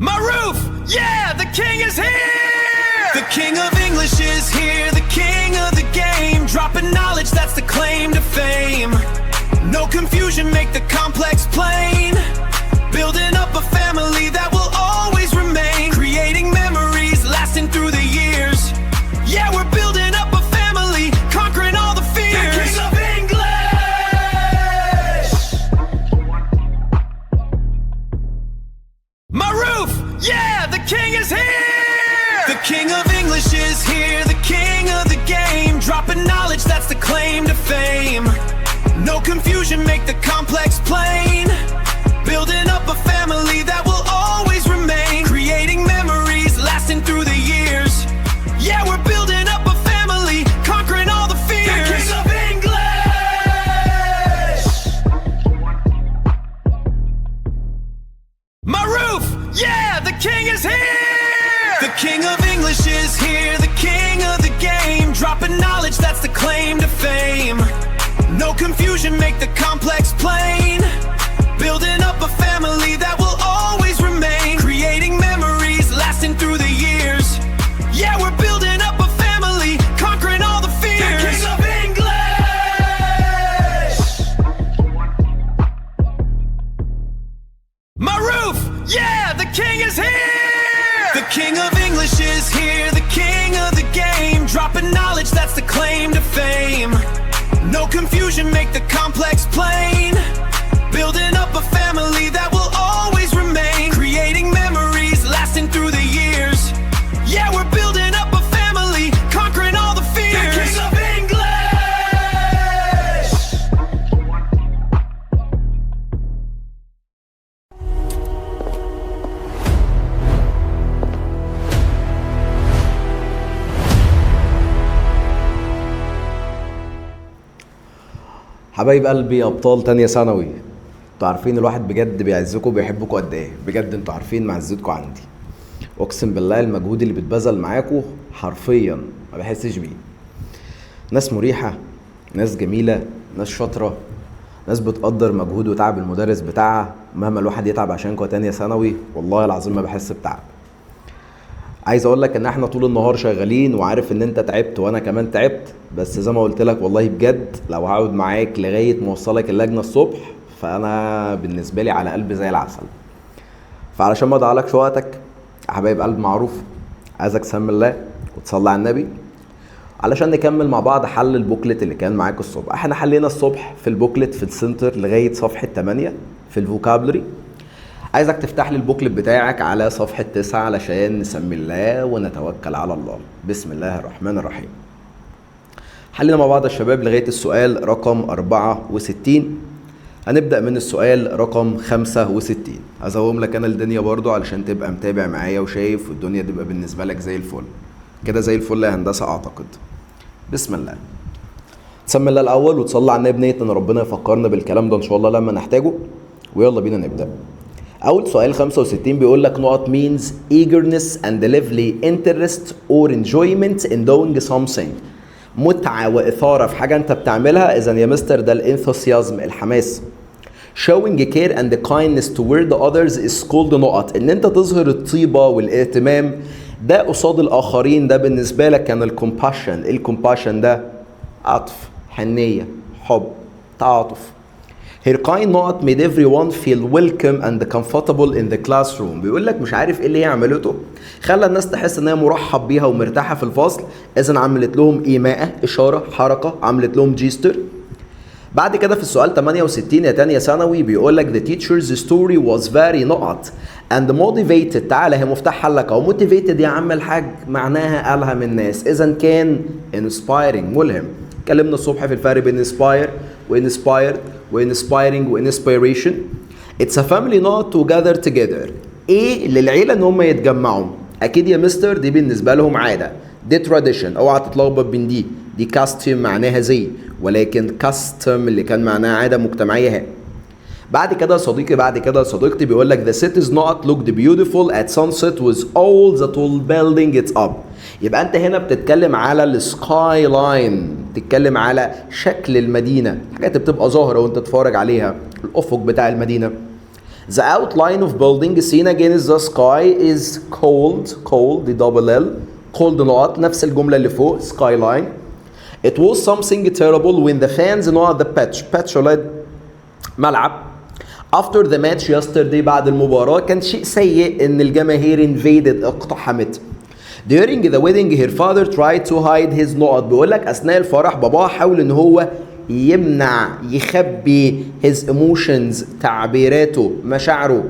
My roof, yeah, the king is here! The king of English is here, the king of the game. Dropping knowledge, that's the claim to fame. No confusion, make the complex plain. Building up a family that will always remain. Creating memories, lasting through the years. Yeah, we're building up a family, conquering all the fears. The king of English! My roof, yeah, the king is here! The king of English is here, the king of the game. Dropping knowledge, that's the claim to fame. No confusion, make the complex plain. Building up a family that will always remain. Creating memories, lasting through the years. Yeah, we're building up a family, conquering all the fears. The king of English! My roof, yeah, the king is here! The king of English is here, the king of the game. Dropping knowledge, that's the claim to fame. No confusion, make the complex plain. Building up a family that will always remain. Creating memories, lasting through the years. Yeah, we're building up a family, conquering all the fears. The king of English! My roof, yeah, the king is here! The king of English is here, the king of the game. Dropping knowledge, that's the claim to fame. No confusion, make the complex plain. Building up a family that will always remain. Creating memories, lasting through the years. Yeah, we're building up a family, conquering all the fears. The king of English! حبايب قلبي ابطال تانية ثانوي، انتوا عارفين الواحد بجد بيعزكم وبيحبكم قد ايه. بجد انتوا عارفين معزتكم عندي، اقسم بالله المجهود اللي بيتبذل معاكم حرفيا ما بحسش بيه. ناس مريحه، ناس جميله، ناس شاطره، ناس بتقدر مجهود وتعب المدرس بتاعها. مهما الواحد يتعب عشانكم تانية ثانوي والله العظيم ما بحس بتعب. عايز اقول لك ان احنا طول النهار شغالين، وعارف ان انت تعبت وانا كمان تعبت، بس زي ما قلت لك والله بجد لو هقعد معاك لغايه ما اوصلك اللجنه الصبح فانا بالنسبه لي على قلبي زي العسل. فعلشان ما اضيعلكش وقتك يا حبايب قلب معروف، عايزك تسمي الله وتصلي على النبي علشان نكمل مع بعض حل البوكلت اللي كان معاك الصبح. احنا حلينا الصبح في البوكلت في السنتر لغايه صفحه 8 في الفوكابلري. عايزك تفتح لي البوكلت بتاعك على صفحه 9 علشان نسمي الله ونتوكل على الله. بسم الله الرحمن الرحيم. حلينا مع بعض يا شباب لغايه السؤال رقم 64. هنبدأ من السؤال رقم 65. هزوم لك انا الدنيا برضو علشان تبقى متابع معايا وشايف والدنيا تبقى بالنسبة لك زي الفل كده، زي الفل يا هندسة اعتقد. بسم الله. تسمي الله الاول وتصلي على النبي بنية ان ربنا يفكرنا بالكلام ده ان شاء الله لما نحتاجه. ويلا بينا نبدأ. اول سؤال 65 بيقول لك نقط means eagerness and lively interest or enjoyment in doing something. متعة وإثارة في حاجة أنت بتعملها. إذن يا مستر ده الانثوسيازم، الحماس. showing care and kindness toward the others is called نقط. إن أنت تظهر الطيبة والاهتمام ده قصاد الآخرين، ده بالنسبة لك كان الكومباشن. الكومباشن ده عطف، حنية، حب، تعاطف. Her kind نقط made everyone feel welcome and comfortable in the classroom. بيقول لك مش عارف ايه اللي هي عملته، خلى الناس تحس ان هي مرحب بيها ومرتاحه في الفصل. اذا عملت لهم ايماءه، اشاره، حركه، عملت لهم جيستر. بعد كده في السؤال 68 يا تانية ثانوي بيقول لك the teacher's story was very نقط and motivated. تعالى هي مفتاح حلك او motivated يا عم الحاج معناها ألهم الناس. اذا كان inspiring ملهم. اتكلمنا الصبح في الفرق بين inspire وinspired وinspiring وinspiration. It's a family not to gather together. ايه للعيلة ان هم يتجمعوا. اكيد يا مستر دي بالنسبة لهم عادة، دي tradition. اوعى تتلخبط بين دي custom معناها زي، ولكن custom اللي كان معناها عادة مجتمعية. بعد كده صديقي بعد كده صديقتي بيقول لك the city's not looked beautiful at sunset with all the tall building it's up. يبقى انت هنا بتتكلم على السكاي لاين، بتتكلم على شكل المدينة، حاجات بتبقى ظاهرة وانت تتفرج عليها، الافق بتاع المدينة. The outline of building seen against the sky is cold دي double L cold نقط نفس الجملة اللي فوق skyline. It was something terrible when the fans نقط the pitch ولاد ملعب. After the match yesterday بعد المباراة كان شيء سيء إن الجماهير invaded اقتحمت. During the wedding her father tried to hide his نقط بيقول لك أثناء الفرح باباه حاول إن هو يمنع يخبي his emotions تعبيراته مشاعره.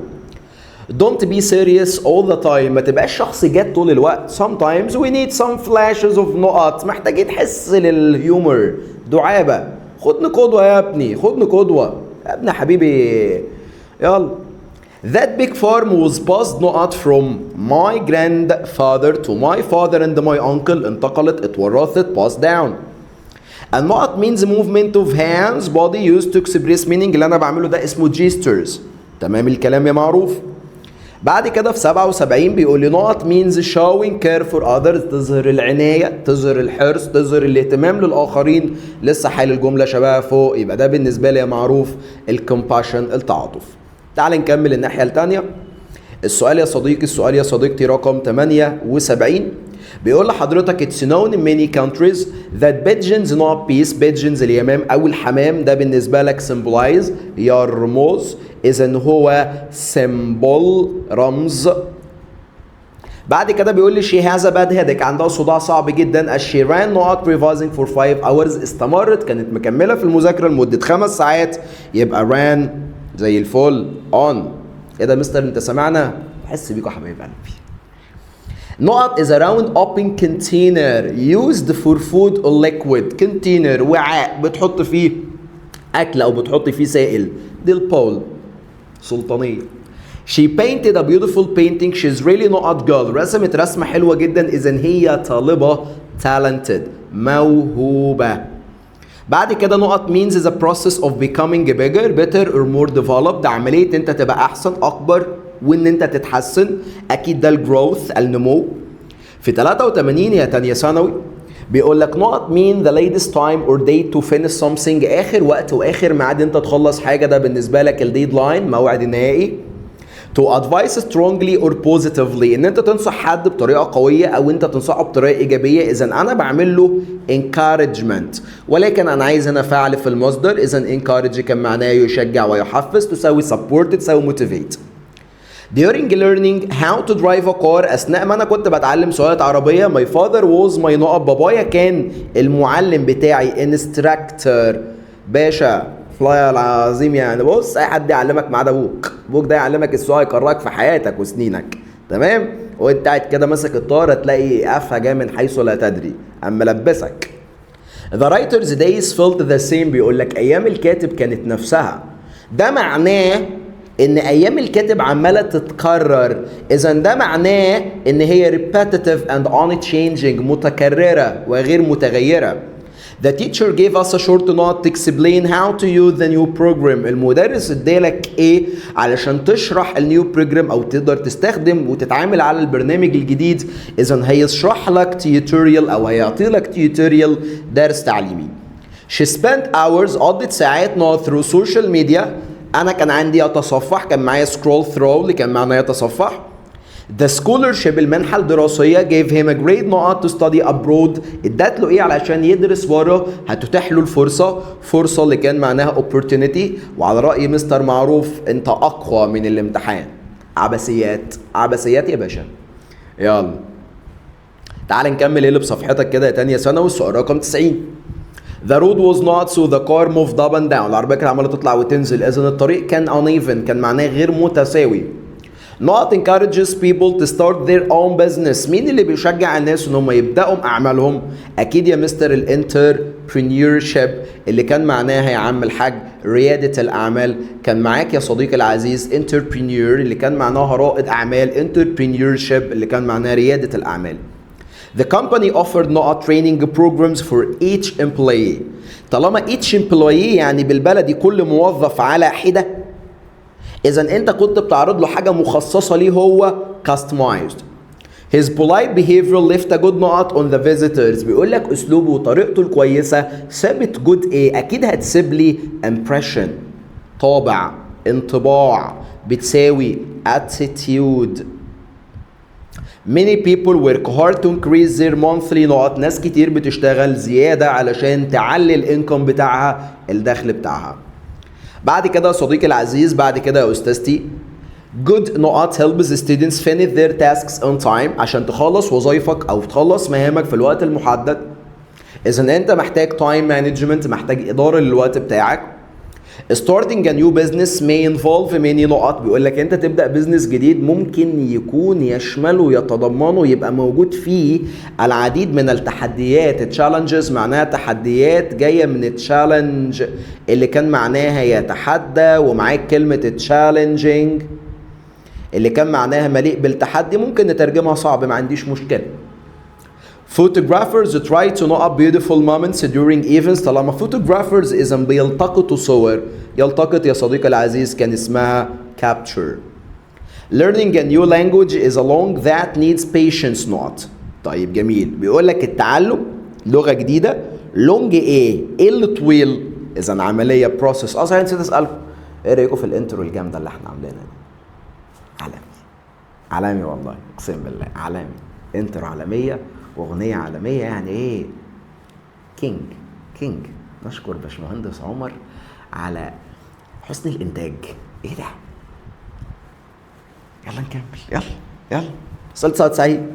Don't be serious all the time ما تبقاش شخص جاد طول الوقت. Sometimes we need some flashes of نقط محتاجين تحس للهيومر دعابة. خدني قدوة يا ابني خدني قدوة يا ابني حبيبي يلا. That big farm was passed نقط from my grandfather to my father and my uncle انتقلت اتورثت passed down. النقط means movement of hands body used to express meaning اللي انا بعمله ده اسمه gestures. تمام الكلام يا معروف. بعد كده في 77 بيقول لي نقط means showing care for others تظهر العناية تظهر الحرص تظهر الاهتمام للآخرين. لسه حال الجملة شبهها فوق يبقى ده بالنسبة لي يا معروف الكومباشن التعاطف. تعال نكمل الناحية التانية. السؤال يا صديقي السؤال يا صديقتي رقم 78 بيقول لحضرتك it's known in many countries that pigeons not peace pigeons اليمام أو الحمام ده بالنسبة لك symbolize يرمز إذن هو symbol رمز. بعد كده بيقول لي she has a bad headache عندها صداع صعب جدا as she ran not revising for 5 hours استمرت كانت مكملة في المذاكرة لمدة 5 ساعات يبقى ran زي الفل on. ايه ده مستر انت سمعنا؟ بحس بيكوا حبايب قلبي. نقط is a round open container used for food or liquid container وعاء بتحط فيه اكل او بتحط فيه سائل دي البول سلطانية. She painted a beautiful painting she's really not girl رسمت رسمة حلوة جدا اذا هي طالبة talented موهوبة. بعد كده نقط means is a process of becoming bigger better or more developed عملية انت تبقى احسن اكبر وان انت تتحسن اكيد ده الجروث النمو. في 83 يا تانية ثانوي بيقول لك نقط mean the latest time or date to finish something اخر وقت واخر ميعاد انت تخلص حاجة ده بالنسبة لك الديدلاين موعد النهائي. to advise strongly or positively ان انت تنصح حد بطريقه قويه او انت تنصحه بطريقه ايجابيه اذا انا بعمل له encouragement ولكن انا عايز هنا فعل في المصدر اذا encourage كان معناه يشجع ويحفز تساوي support تساوي motivate. During learning how to drive a car اثناء ما انا كنت بتعلم سواقه عربيه my father was my نقط بابايا كان المعلم بتاعي instructor باشا والله العظيم يعني بص اي حد يعلمك ما عدا ابوك ده يعلمك السواقه يكرهك في حياتك وسنينك تمام وانت قاعد كده ماسك الطاره تلاقي قفها جايه من حيث لا تدري اما لبسك. The writer's days felt the same بيقول لك ايام الكاتب كانت نفسها ده معناه ان ايام الكاتب عماله تتكرر اذا ده معناه ان هي repetitive and unchanging متكرره وغير متغيره. The teacher gave us a short note to explain how to use the new program. المدرس ادالك ايه علشان تشرح النيو بروجرام او تقدر تستخدم وتتعامل على البرنامج الجديد. اذا هيشرح لك tutorial او هيعطي لك tutorial درس تعليمي. She spent hours قضت ساعات not through social media. انا كان عندي اتصفح كان معايا scroll through اللي كان معناه يتصفح. The scholarship المنحة الدراسية gave him a great نقط to study abroad ادت له ايه علشان يدرس بره هتتاح له فرصة اللي كان معناها opportunity وعلى رأي مستر معروف انت اقوى من الامتحان. عبثيات يا باشا. يلا تعال نكمل اللي بصفحتك كده يا تانية ثانوي السؤال رقم 90. The road was not so the car moved up and down العربية كانت عمالة تطلع وتنزل اذا الطريق كان uneven كان معناه غير متساوي. Not encourages people to start their own business. مين اللي بيشجع الناس ان هم يبداوا اعمالهم؟ اكيد يا مستر الانتربرينيورشيب اللي كان معناها يا عم الحاج رياده الاعمال. كان معاك يا صديقي العزيز انتربرينيور اللي كان معناها رائد اعمال انتربرينيورشيب اللي كان معناها رياده الاعمال. The company offered not training programs for each employee. طالما each employee يعني بالبلدي كل موظف على حده إذا أنت كنت بتعرض له حاجة مخصصة ليه هو customized. His polite behavior left a good note on the visitors. بيقول لك أسلوبه وطريقته الكويسة سابت good إيه؟ أكيد هتسيب لي impression طابع انطباع بتساوي attitude. Many people work hard to increase their monthly نقط. ناس كتير بتشتغل زيادة علشان تعلي الانكم بتاعها، الدخل بتاعها. بعد كده يا صديقي العزيز، بعد كده يا أستاذتي، good نقط helps the students finish their tasks on time. عشان تخلص وظائفك أو تخلص مهامك في الوقت المحدد. إذا أنت محتاج time management، محتاج إدارة للوقت بتاعك. starting a new business may involve many نقط. بيقول لك انت تبدا بزنس جديد ممكن يكون يشمله يتضمنه يبقى موجود فيه العديد من التحديات. challenges معناها تحديات جايه من challenge اللي كان معناها يتحدى، ومعاك كلمه challenging اللي كان معناها مليء بالتحدي. ممكن نترجمها صعب، ما عنديش مشكله. Photographers try to note beautiful moments during events. طالما photographers إذا بيلتقطوا صور، يلتقط يا صديقي العزيز كان اسمها capture. Learning a new language is a long that needs patience not. طيب جميل، بيقول لك التعلم لغة جديدة long ايه اللي طويل، إذا عملية process. صحيح نسيت أسألكم ايه رأيكم في الانترو الجامدة اللي احنا عاملينها دي؟ عالمي عالمي والله، اقسم بالله عالمي. انترو عالمية واغنيه عالميه، يعني ايه؟ كينج. نشكر باشمهندس عمر على حسن الانتاج. ايه ده؟ يلا نكمل، يلا. سؤال 99.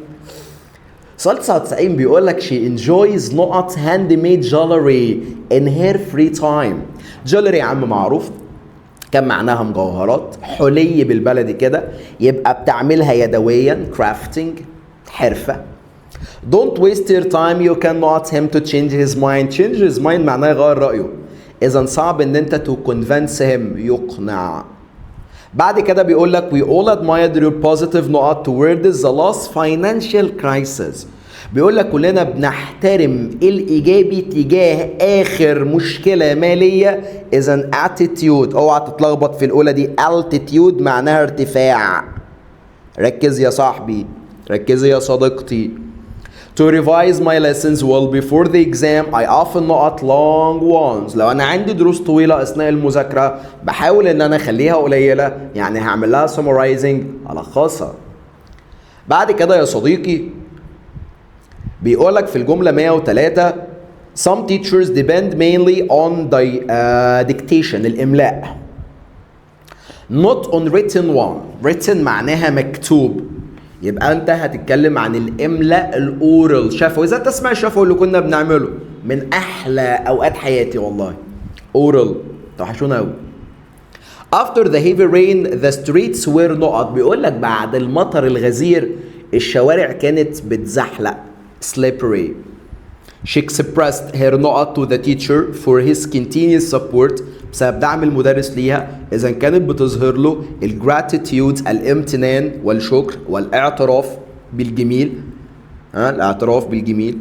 سؤال 99 بيقول لك she enjoys نقط handmade jewelry in her free time. jewelry يا عم معروف كان معناها مجوهرات، حلي بالبلدي كده، يبقى بتعملها يدويا crafting، حرفه. Don't waste your time. You cannot him to change his mind. Change his mind معناه يغير رأيه. إذا صعب إن أنت to convince him، يقنع. بعد كده بيقول لك we all admired your positive نقط towards the last financial crisis. بيقول لك كلنا بنحترم الإيجابي تجاه آخر مشكلة مالية. إذا attitude، اوعى تتلخبط في الأولى دي. altitude معناها ارتفاع. ركز يا صاحبي، ركزي يا صديقتي. To revise my lessons well before the exam I often نقط long ones. لو انا عندي دروس طويلة اثناء المذاكرة بحاول ان انا اخليها قليلة، يعني هعمل لها summarizing، الخصها. بعد كده يا صديقي بيقولك في الجملة 103 some teachers depend mainly on the dictation، الاملاء. not on written one. written معناها مكتوب، يبقى انت هتتكلم عن الاملاء الاورال شفوي. اذا تسمع الشفوي اللي كنا بنعمله من احلى اوقات حياتي والله. اورال توحشونا قوي. after the heavy rain the streets were نقط. بيقول لك بعد المطر الغزير الشوارع كانت بتزحلق slippery. she expressed her نقط to the teacher for his continuous support. بسبب دعم المدرس ليها، إذا كانت بتظهر له الجراتيتيود، الامتنان والشكر والاعتراف بالجميل. الاعتراف بالجميل.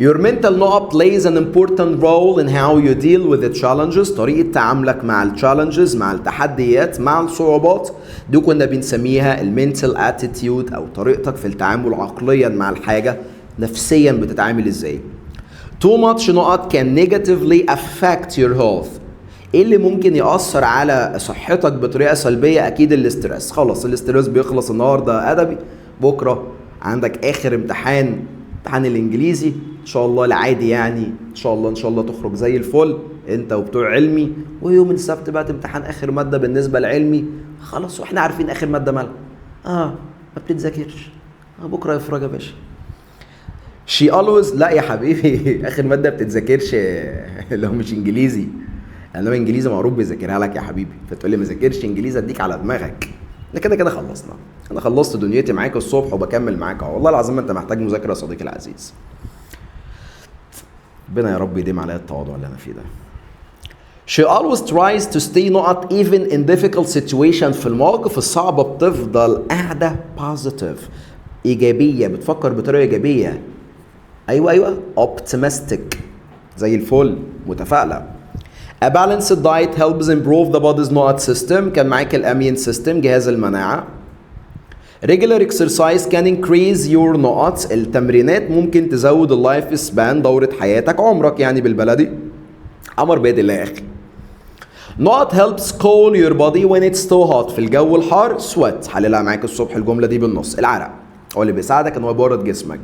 Your mental نقط plays an important role in how you deal with the challenges. طريقة تعاملك مع التشالنجز، مع التحديات، مع الصعوبات، دي كنا بنسميها المنتال اتيتيود، أو طريقتك في التعامل عقليا مع الحاجة، نفسيا بتتعامل ازاي. Too much نقط can negatively affect your health. ايه اللي ممكن يأثر على صحتك بطريقة سلبية؟ اكيد الاسترس. خلاص الاسترس بيخلص النهاردة ادبي، بكرة عندك اخر امتحان الانجليزي ان شاء الله العادي، يعني ان شاء الله تخرج زي الفل انت وبتوع علمي. ويوم السبت بقى امتحان اخر مادة بالنسبة لعلمي. خلاص واحنا عارفين اخر مادة مالها ما بتتذاكرش، بكرة يفرج يا باشا. she always، لا يا حبيبي اخر مادة بتتذاكرش لو مش انجليزي، انما انجليزي معروف بيذاكرها لك يا حبيبي. فتقول لي ما ذاكرش انجليزي اديك على دماغك. كده خلصنا. انا خلصت دنيتي معاك الصبح وبكمل معاك اهو. والله العظيم انت محتاج مذاكره يا صديقي العزيز. ربنا يا رب يديم عليا التواضع اللي انا فيه ده. she always tries to stay نقط even in difficult situations. في المواقف الصعبه بتفضل قاعده positive، ايجابيه، بتفكر بطريقه ايجابيه. ايوه optimistic، زي الفل، متفائله. A balanced diet helps improve the body's نقط system. كان معاك الامين سيستم، جهاز المناعة. Regular exercise can increase your نقط. التمرينات ممكن تزود اللايف سبان، دورة حياتك، عمرك يعني بالبلدي. أمر بيد الله يا أخي. Not helps cool your body when it's too hot. في الجو الحار sweat. حللها معاك الصبح الجملة دي بالنص. العرق هو اللي بيساعدك ان هو يبرد جسمك.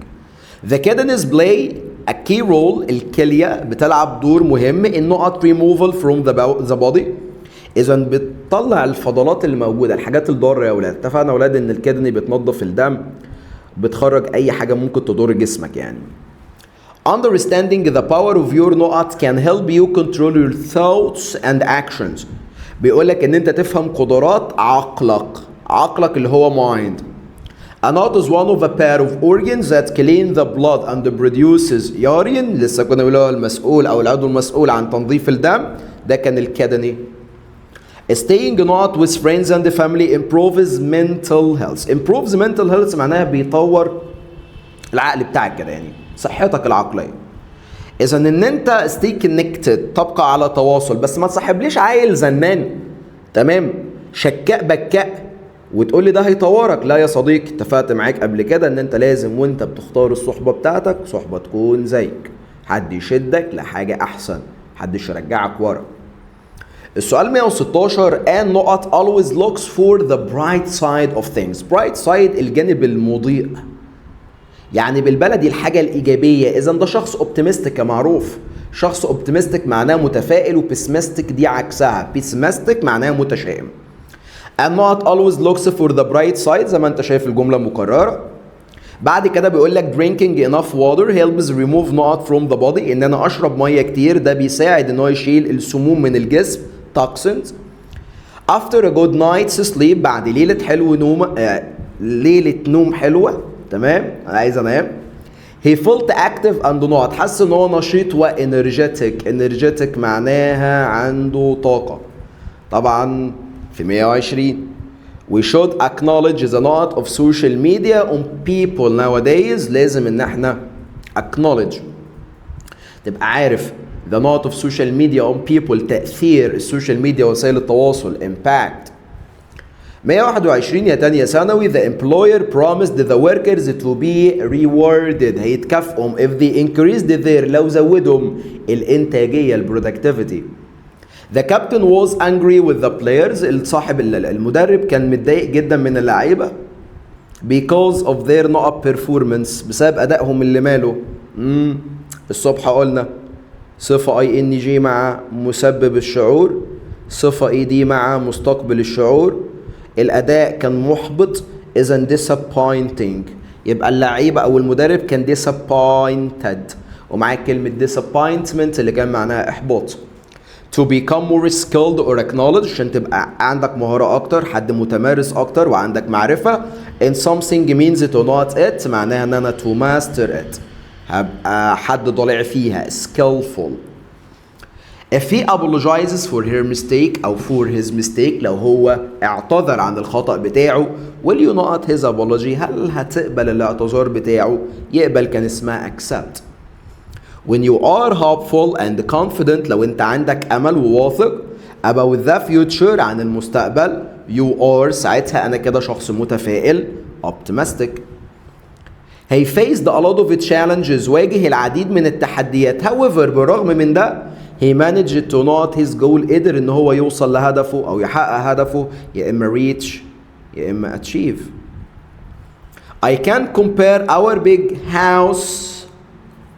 The kidneys play a key role. الكلية بتلعب دور مهم in not removal from the body. إذا بتطلع الفضلات اللي موجودة، الحاجات الضارة يا ولاد. اتفقنا يا ولاد ان الكدني بتنظف الدم، بتخرج أي حاجة ممكن تضر جسمك يعني. Understanding the power of your نقط can help you control your thoughts and actions. بيقولك ان انت تفهم قدرات عقلك اللي هو mind. A knot is one of a pair of organs that clean the blood and produces urine. لسه كنا بنقول المسؤول او العضو المسؤول عن تنظيف الدم ده كان الكدني. Staying not with friends and family improves mental health. Improves mental health معناها بيطور العقل بتاعك كده يعني صحتك العقلية. إذا إن أنت stay connected تبقى على تواصل، بس ما تصاحبليش عيل زنان تمام شكاء بكاء وتقول لي ده هيطورك. لا يا صديقي، اتفقت معاك قبل كده ان انت لازم وانت بتختار الصحبة بتاعتك صحبة تكون زيك، حد يشدك لحاجة احسن، حدش يرجعك ورا. السؤال 116 and نقط always looks for the bright side of things. bright side الجانب المضيء، يعني بالبلدي الحاجة الإيجابية. إذا ده شخص optimistic معروف. شخص optimistic معناه متفائل، وبيسمستك دي عكسها. pessimistic معناه متشائم. and not always looks for the bright side زي ما انت شايف الجملة مكررة. بعد كده بيقول لك drinking enough water helps remove نقط from the body. ان انا اشرب مية كتير ده بيساعد ان هو يشيل السموم من الجسم toxins. after a good night's sleep بعد ليلة ليلة نوم حلوة تمام انا عايز انام. he felt active and نقط حس ان هو نشيط و energetic معناها عنده طاقة. طبعا في 120 we should acknowledge the not of social media on people nowadays. لازم ان احنا acknowledge تبقى عارف the not of social media on people تأثير السوشيال ميديا وسائل التواصل impact. 121 يا تانية ثانوي the employer promised the workers to be rewarded. هيتكافئهم if they increased their لو زودهم الانتاجية productivity. The captain was angry with the players. صاحب المدرب كان متضايق جدا من اللعيبة because of their not performance بسبب أدائهم اللي ماله. الصبح قلنا صفة ING مع مسبب الشعور، صفة ED مع مستقبل الشعور. الأداء كان محبط إذا disappointing، يبقى اللعيبة أو المدرب كان disappointed، ومعاك كلمة disappointment اللي كان معناها إحباط. To become more skilled or acknowledged عشان تبقى عندك مهارة أكتر، حد متمارس أكتر وعندك معرفة. in something means to not it معناها إن أنا to master it هبقى حد ضليع فيها skillful. if he apologizes for her mistake أو for his mistake لو هو اعتذر عن الخطأ بتاعه will you not his apology هل هتقبل الاعتذار بتاعه؟ يقبل كان اسمها accept. when you are hopeful and confident لو انت عندك امل وواثق about the future عن المستقبل you are ساعتها انا كده شخص متفائل optimistic. he faced a lot of challenges واجه العديد من التحديات however بالرغم من ده he managed to not his goal قدر ان هو يوصل لهدفه او يحقق هدفه يا اما reach يا اما achieve. I can compare our big house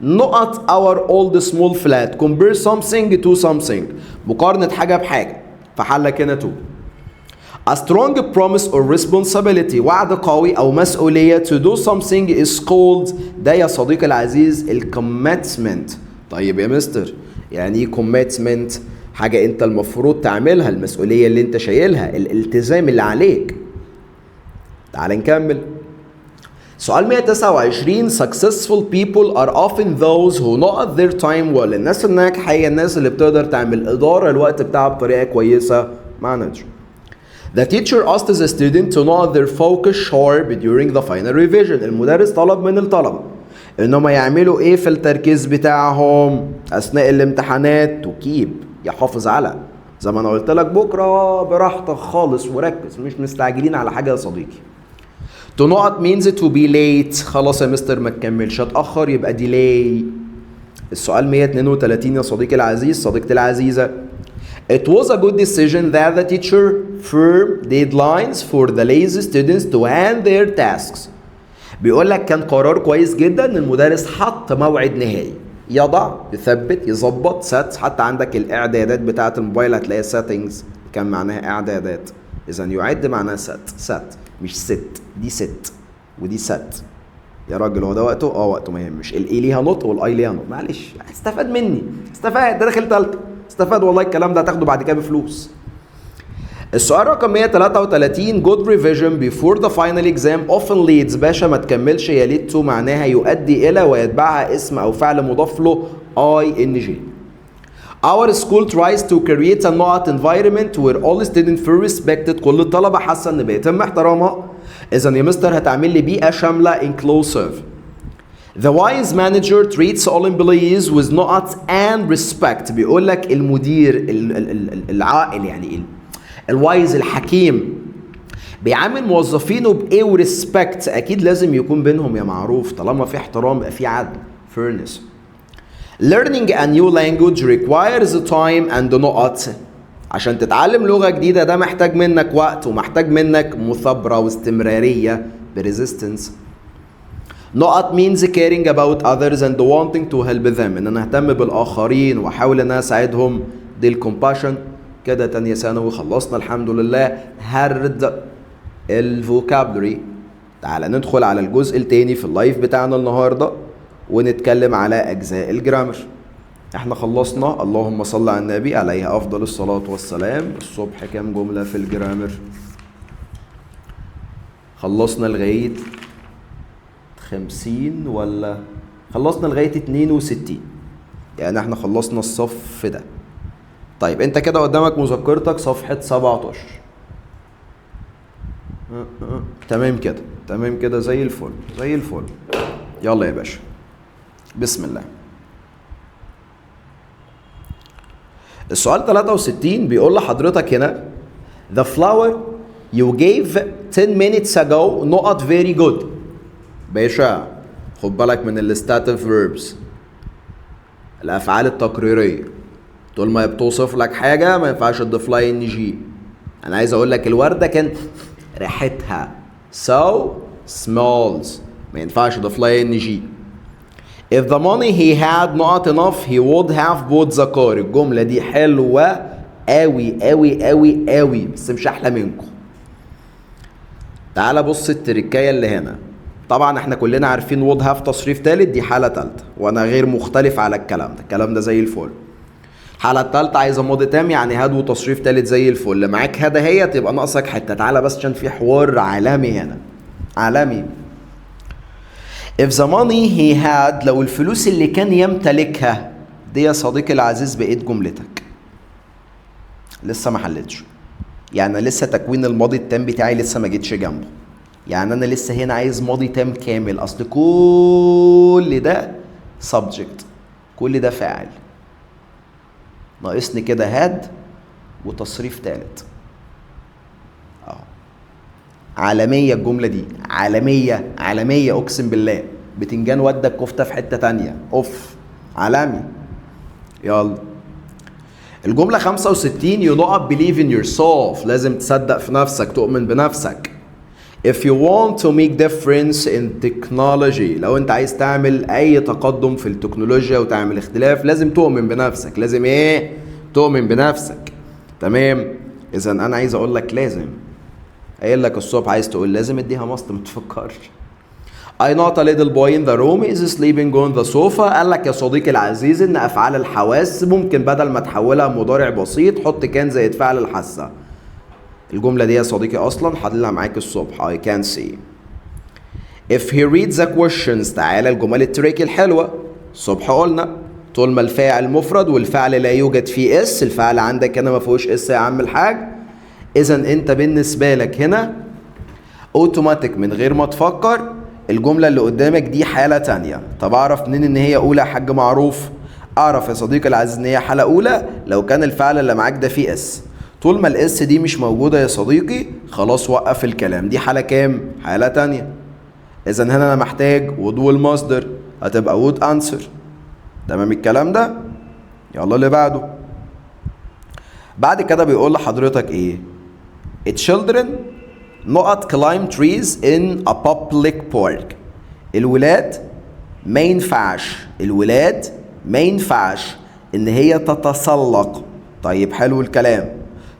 نقط our old small flat compare something to something مقارنة حاجة بحاجة فحلك هنا تو. a strong promise or responsibility وعد قوي أو مسؤولية to do something is called ده يا صديقي العزيز commitment. طيب يا مستر يعني ايه commitment؟ حاجة انت المفروض تعملها، المسؤولية اللي انت شايلها، الالتزام اللي عليك. تعال نكمل. سؤال 129 successful people are often those who know their time well. الناس الناجحة هي الناس اللي بتقدر تعمل إدارة الوقت بتاعها بطريقة كويسة manage. The teacher asked the student to know their focus sharp during the final revision. المدرس طلب من الطلبة إنهم يعملوا إيه في التركيز بتاعهم أثناء الامتحانات to keep يحافظ على زي ما أنا قلت لك بكرة براحتك خالص وركز مش مستعجلين على حاجة يا صديقي. To not means to be late خلاص يا مستر ما تكملش اتأخر يبقى delay. السؤال 132 يا صديقي العزيز صديقتي العزيزة It was a good decision that the teacher firm deadlines for the lazy students to hand their tasks. بيقول لك كان قرار كويس جدا ان المدرس حط موعد نهائي. يضع، يثبت، يظبط، set. حتى عندك الاعدادات بتاعه الموبايل هتلاقي settings كان معناها اعدادات. اذا يعد معناها set مش ست. دي ست ودي set. يا راجل هو ده وقته؟ وقته ما يهمش. الاي ليها نطق والاي ليها نطق. معلش استفاد مني، استفاد، ده داخل تالتة، استفاد والله. الكلام ده هتاخده بعد كده بفلوس. السؤال رقم 133 good revision before the final exam often leads. باشا ما تكملش هي lead to معناها يؤدي إلى ويتبعها اسم أو فعل مضاف له ing. Our school tries to create a not environment where all students feel respected. كل الطلبة حاسة إن بيتم احترامها. إذا يا مستر هتعمل لي بيئة شاملة inclusive. The wise manager treats all employees with not and respect. بيقول لك المدير العاقل يعني الوايز الحكيم بيعامل موظفينه بايه وريسبكت. اكيد لازم يكون بينهم يا معروف، طالما في احترام يبقى في عدل fairness. Learning a new language requires time and not. عشان تتعلم لغة جديدة ده محتاج منك وقت ومحتاج منك مثابرة واستمرارية resistance. Not means caring about others and wanting to help them. ان انا اهتم بالاخرين واحاول ان انا اساعدهم. دي الcompassion. كده تانية ثانوي خلصنا الحمد لله. هرد الفوكابلري. تعالى ندخل على الجزء التاني في اللايف بتاعنا النهاردة ونتكلم على أجزاء الجرامر. احنا خلصنا اللهم صل على النبي عليه أفضل الصلاة والسلام. الصبح كام جملة في الجرامر؟ خلصنا لغاية 50 ولا خلصنا لغاية 62؟ يعني احنا خلصنا الصف ده. طيب انت كده قدامك مذكرتك صفحة 17. تمام كده، تمام كده، زي الفل زي الفل. يلا يا باشا بسم الله. السؤال 63 بيقول لحضرتك هنا the flower you gave 10 minutes ago not very good. باشا خد بالك من الستاتيف فيربس، الافعال التقريريه. طول ما بتوصف لك حاجه ما ينفعش تضيف لها ان جي. انا عايز اقول لك الورده كان ريحتها so smells، ما ينفعش تضيف لها ان جي. if the money he had not enough he would have bought the car. الجمله دي حلوه قوي قوي قوي قوي بس مش احلى منكم. تعال بص التركايه اللي هنا. طبعا احنا كلنا عارفين would have تصريف ثالث، دي حاله ثالثه وانا غير مختلف على الكلام ده، الكلام ده زي الفل. الحاله الثالثه عايزه ماضي تام يعني هاد وتصريف ثالث زي الفل. معاك هذا هي تبقى ناقصك حته. تعالى بس عشان في حوار عالمي هنا، عالمي. if the money he had، لو الفلوس اللي كان يمتلكها دي يا صديقي العزيز بقيت جملتك لسه ما حلتش. يعني لسه تكوين الماضي التام بتاعي لسه ما جيتش جنبه. يعني انا لسه هنا عايز ماضي تام كامل. اصل كل ده subject، كل ده فاعل، ناقصني كده هاد وتصريف ثالث. عالمية الجملة دي، عالمية عالمية اقسم بالله. بتنجان ودك كفتة في حتة تانية. اوف عالمي. يلا الجملة 65 you not believe in yourself. لازم تصدق في نفسك، تؤمن بنفسك. if you want to make difference in technology، لو انت عايز تعمل اي تقدم في التكنولوجيا وتعمل اختلاف لازم تؤمن بنفسك. لازم ايه؟ تؤمن بنفسك. تمام. اذا انا عايز اقول لك لازم، قايل لك الصبح عايز تقول لازم، اديها مصط ما تفكرش. I not a little boy in the room is sleeping on the sofa. قال لك يا صديقي العزيز ان افعال الحواس ممكن بدل ما تحولها مضارع بسيط حط كان زائد فعل الحاسه. الجمله دي يا صديقي اصلا حللها معاك الصبح. I can see. if he reads the questions، تعالى الجمل التريكي الحلوه. الصبح قلنا طول ما الفاعل مفرد والفعل لا يوجد فيه اس، الفعل عندك هنا ما فيهوش اس يا عم الحاج. اذا انت بالنسبه لك هنا اوتوماتيك من غير ما تفكر الجمله اللي قدامك دي حاله تانية. طب اعرف منين ان هي اولى يا حاج معروف؟ اعرف يا صديقي العزيز ان هي حاله اولى لو كان الفعل اللي معاك ده فيه اس. طول ما الاس دي مش موجوده يا صديقي خلاص وقف الكلام. دي حاله كام؟ حاله تانية. اذا هنا انا محتاج would والمصدر، هتبقى would answer. تمام الكلام ده؟ يلا اللي بعده. بعد كده بيقول لحضرتك ايه؟ children not climb trees in a public park. الولاد ما ينفعش ان هي تتسلق. طيب حلو الكلام،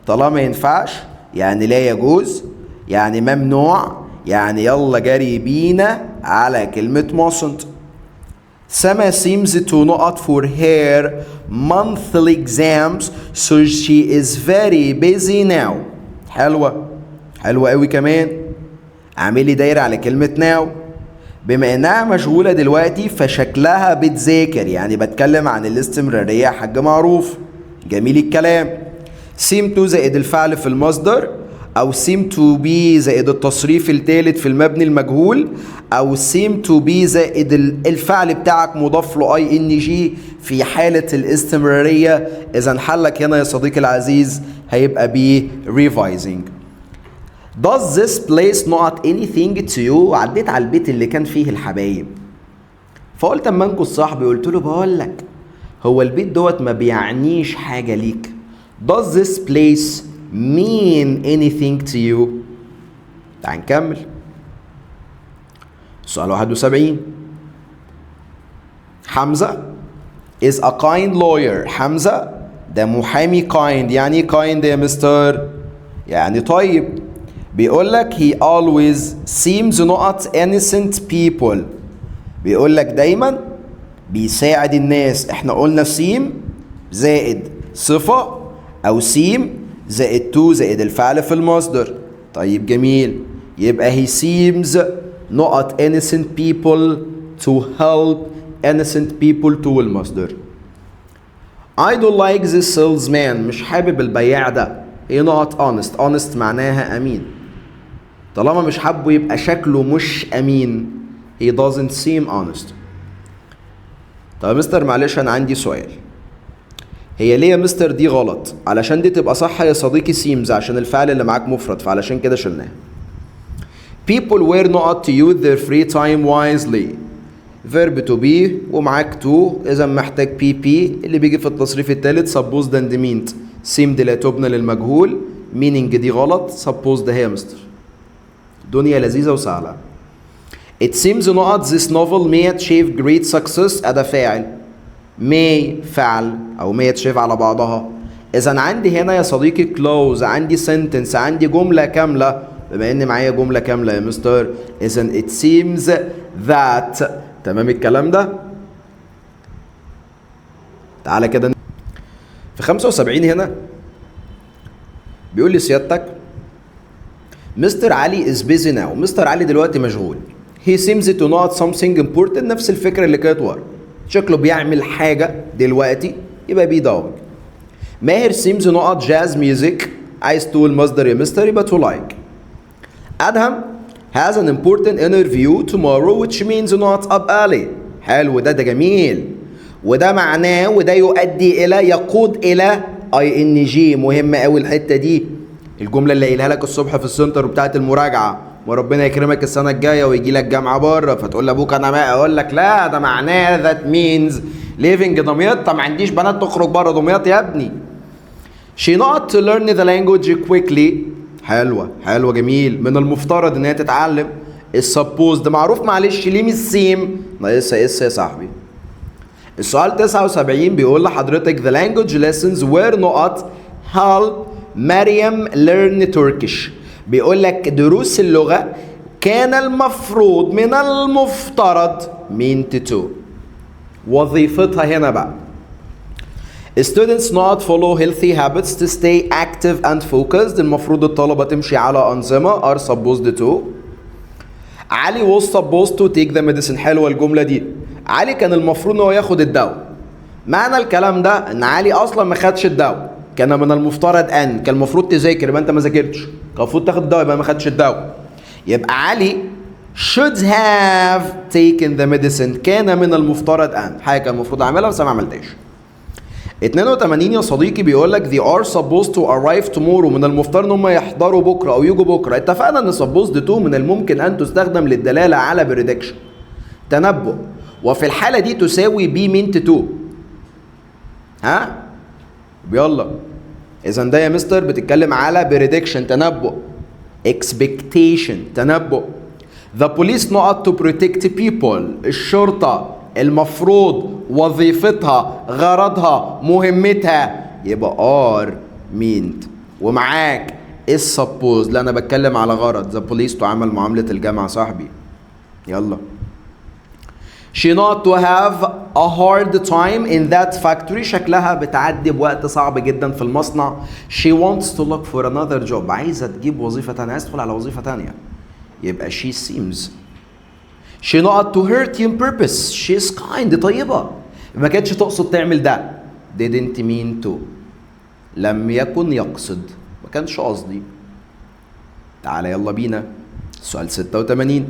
طالما ما ينفعش يعني لا يجوز، يعني ممنوع، يعني يلا جري بينا على كلمة mustn't. Sama seems to not for her monthly exams, so she is very busy now. حلوة قوي كمان. اعملي دايرة على كلمة now. بما انها مشغولة دلوقتي فشكلها بتذاكر، يعني بتكلم عن الاستمرارية يا حاج معروف. جميل الكلام. seem to زائد الفعل في المصدر، او seem to be زائد التصريف الثالث في المبني المجهول، او seem to be زائد الفعل بتاعك مضاف له ing في حالة الاستمرارية. اذا حلك هنا يا صديقي العزيز هيبقى be revising. Does this place not anything to you؟ عديت على البيت اللي كان فيه الحبايب، فقلت اما انكو صاحبي قلت له بقول لك هو البيت دوت ما بيعنيش حاجة ليك. Does this place mean anything to you؟ تعال نكمل. سؤال 71. حمزة is a kind lawyer. حمزة ده محامي kind. يعني kind يا مستر؟ يعني طيب. بيقول لك he always seems not innocent people. بيقول لك دايما بيساعد الناس. احنا قلنا سيم زائد صفة او سيم زائد تو زائد الفعل في المصدر. طيب جميل، يبقى he seems not innocent people to help innocent people to المصدر. I don't like this salesman. مش حابب البياع ده. he not honest. honest معناها امين. طالما مش حابه يبقى شكله مش امين. he doesn't seem honest. طب يا مستر معلش انا عندي سؤال، هي ليه يا مستر دي غلط؟ علشان دي تبقى صح يا صديقي seems عشان الفعل اللي معاك مفرد، فعلشان كده شلناها. people were not to use their free time wisely. verb to be ومعاك to، اذا محتاج PP اللي بيجي في التصريف الثالث supposed and meant. seemed لا تبنى للمجهول، meaning دي غلط، supposed هي يا مستر. دنيا لذيذة وسهلة. It seems not this novel may achieve great success. أدا فاعل، may فعل أو may achieve على بعضها. إذا عندي هنا يا صديقي close، عندي sentence، عندي جملة كاملة. بما إن معايا جملة كاملة يا مستر، إذا it seems that. تمام الكلام ده؟ تعالى كده في 75 هنا بيقول لي سيادتك مستر علي is busy now. مستر علي دلوقتي مشغول. he seems to not something important. نفس الفكرة اللي كانت ورا، شكله بيعمل حاجة دلوقتي، يبقى بي دوج. ماهر seems not jazz music. عايز تقول مصدر يا مستر يبقى to like. أدهم has an important interview tomorrow which means not up early. حلو ده جميل، وده معناه وده يؤدي إلى يقود إلى ing. مهمة أوي الحتة دي، الجملة اللي قايلها لك الصبح في السنتر بتاعت المراجعة، وربنا يكرمك السنة الجاية ويجي لك جامعة بره فتقول لأبوك أنا ما أقول لك لا ده معناه that means living دمياط. طب ما عنديش بنات تخرج بره دمياط يا ابني. she not to learn the language quickly. حلوة جميل، من المفترض إن هي تتعلم. السبوزد معروف، معلش ليه مش سيم؟ ناقصها يا صاحبي. السؤال 79 بيقول لحضرتك the language lessons were not help مريم learn Turkish. بيقول لك دروس اللغة كان المفروض من المفترض meant to. وظيفتها هنا بقى students not follow healthy habits to stay active and focused. المفروض الطلبة تمشي على أنظمة are supposed to. علي was supposed to take the medicine. حلوة الجملة دي. علي كان المفروض ان هو ياخد الدواء. معنى الكلام ده ان علي اصلا ما خدش الدواء، كان من المفترض ان كان المفروض تذاكر يبقى انت ما ذاكرتش، كان المفروض تاخد الدواء يبقى ما خدش الدواء. يبقى علي should have taken the medicine. كان من المفترض ان حاجه كان المفروض اعملها بس ما عملتهاش. 82 يا صديقي بيقول لك they are supposed to arrive tomorrow. من المفترض ان هم يحضروا بكره او يجوا بكره. اتفقنا ان supposed to من الممكن ان تستخدم للدلاله على prediction، تنبؤ، وفي الحالة دي تساوي be meant to. ها؟ يلا اذا ده يا مستر بتتكلم على prediction تنبؤ، expectation تنبؤ. The police not to protect people. الشرطة المفروض وظيفتها غرضها مهمتها يبقى are meant، ومعاك is supposed. لا انا بتكلم على غرض. The police تعامل معاملة الجامعة صاحبي. يلا. She not to have a hard time in that factory. شكلها بتعدي بوقت صعب جدا في المصنع. She wants to look for another job. عايزة تجيب وظيفة تانية، عايزة تدخل على وظيفة تانية. يبقى she seems. She not to hurt you on purpose. She's kind. طيبة. ما كانتش تقصد تعمل ده. Didn't mean to. لم يكن يقصد. ما كانش قصدي. تعالى يلا بينا. سؤال 86.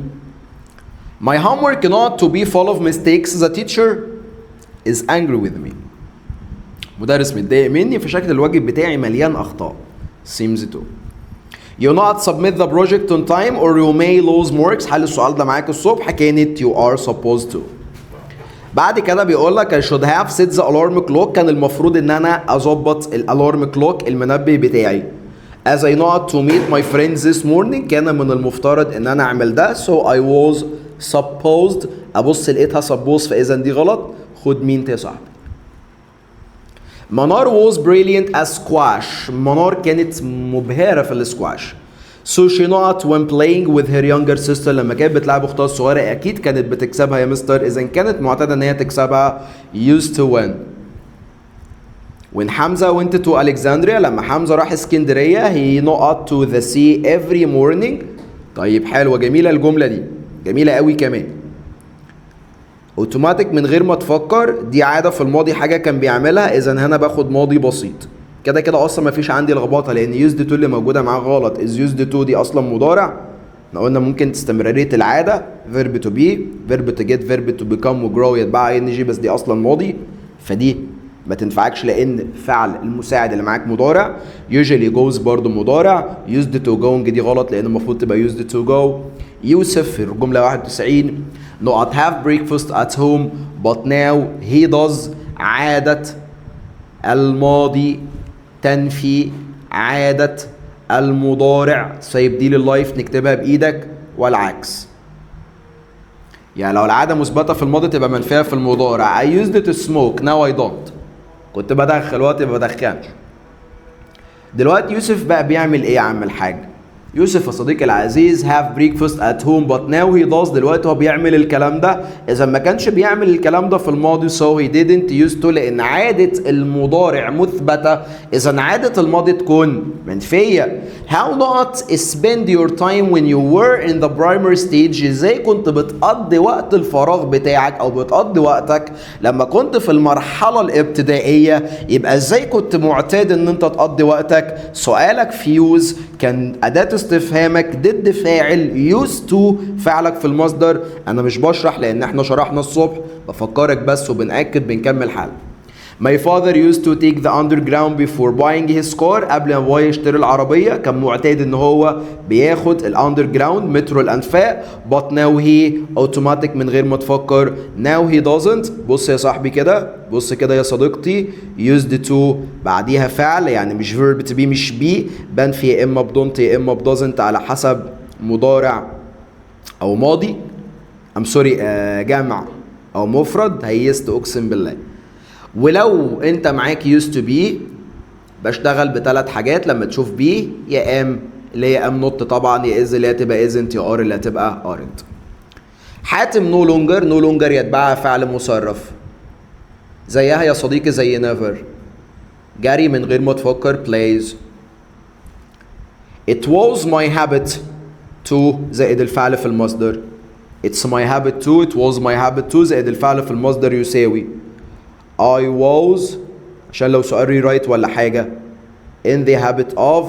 My homework not to be full of mistakes. The teacher is angry with me. مدرس متضايق مني فشكل الواجب بتاعي مليان أخطاء. Seems to. You not submit the project on time or you may lose marks. حل السؤال ده معاك الصبح كانت you are supposed to. بعد كده بيقول لك I should have set the alarm clock. كان المفروض ان انا اظبط الالارم كلوك المنبه بتاعي. As I not to meet my friends this morning. كان من المفترض ان انا اعمل ده. So I was supposed. ابص لقيتها suppose فاذا دي غلط. خد مين يا صاحبي. منار was brilliant as squash. منار كانت مبهرة في السكواش. So she not when playing with her younger sister. لما كانت بتلعب اختها الصغيرة اكيد كانت بتكسبها يا مستر. اذا كانت معتادة ان هي تكسبها used to win. When حمزة went to Alexandria. لما حمزة راح اسكندرية he not to the sea every morning. طيب حلوة جميلة الجملة دي، جميلة قوي كمان. اوتوماتيك من غير ما تفكر، دي عادة في الماضي حاجة كان بيعملها. اذا هنا باخد ماضي بسيط كده كده اصلا مفيش عندي لخبطه لان used to اللي موجوده معاه غلط. is used to دي اصلا مضارع. احنا قلنا ممكن استمراريه العاده verb to be verb to get verb to become وgrow يتبع ing بس دي اصلا ماضي فدي ما تنفعكش لان فعل المساعد اللي معاك مضارع. usually goes برضو مضارع. used to going دي غلط لان المفروض تبقى used to go. يوسف في الجمله 91 not have breakfast at home but now he does. عادة الماضي تنفي عادة المضارع. سايب دي لللايف نكتبها بإيدك والعكس. يعني لو العادة مثبتة في الماضي تبقى منفية في المضارع. I used to smoke now I don't. كنت بدخن دلوقتي ما بدخنش. دلوقتي يوسف بقى بيعمل ايه يا عم الحاج؟ يوسف يا صديقي العزيز have breakfast at home but now he does. دلوقتي هو بيعمل الكلام ده. إذا ما كانش بيعمل الكلام ده في الماضي so he didn't used to لأن عادة المضارع مثبتة. إذا عادة الماضي تكون منفية. How not spend your time when you were in the primary stage. إزاي كنت بتقضي وقت الفراغ بتاعك أو بتقضي وقتك لما كنت في المرحلة الابتدائية. يبقى إزاي كنت معتاد إن أنت تقضي وقتك. سؤالك فيوز كان أداة استفهامك ضد فاعل used to فعلك في المصدر. انا مش بشرح لان احنا شرحنا الصبح بفكرك بس وبنأكد بنكمل حل. My father used to take the underground before buying his car. قبل ما هو يشتري العربية كان معتاد ان هو بياخد الاندرجراوند مترو الانفاق. but now he automatic من غير ما تفكر. now he doesn't. بص يا صاحبي كده، بص كده يا صديقتي. used to بعديها فعل يعني مش verb to be مش be. بنفي يا اما بدونت يا اما بدوزنت على حسب مضارع او ماضي. جمع او مفرد. هيست اقسم بالله. ولو انت معاك used to be بشتغل بثلاث حاجات لما تشوف be يا ام اللي هي ام نوت طبعا، يا از اللي هتبقى isn't، يا ار اللي هتبقى aren't. حاتم no longer يتبعها فعل مصرف زيها يا صديقي زي never. جري من غير ما تفكر plays. it was my habit to زائد الفعل في المصدر. it's my habit to it was my habit to زائد الفعل في المصدر يساوي I was عشان لو سؤال rewrite ولا حاجة in the habit of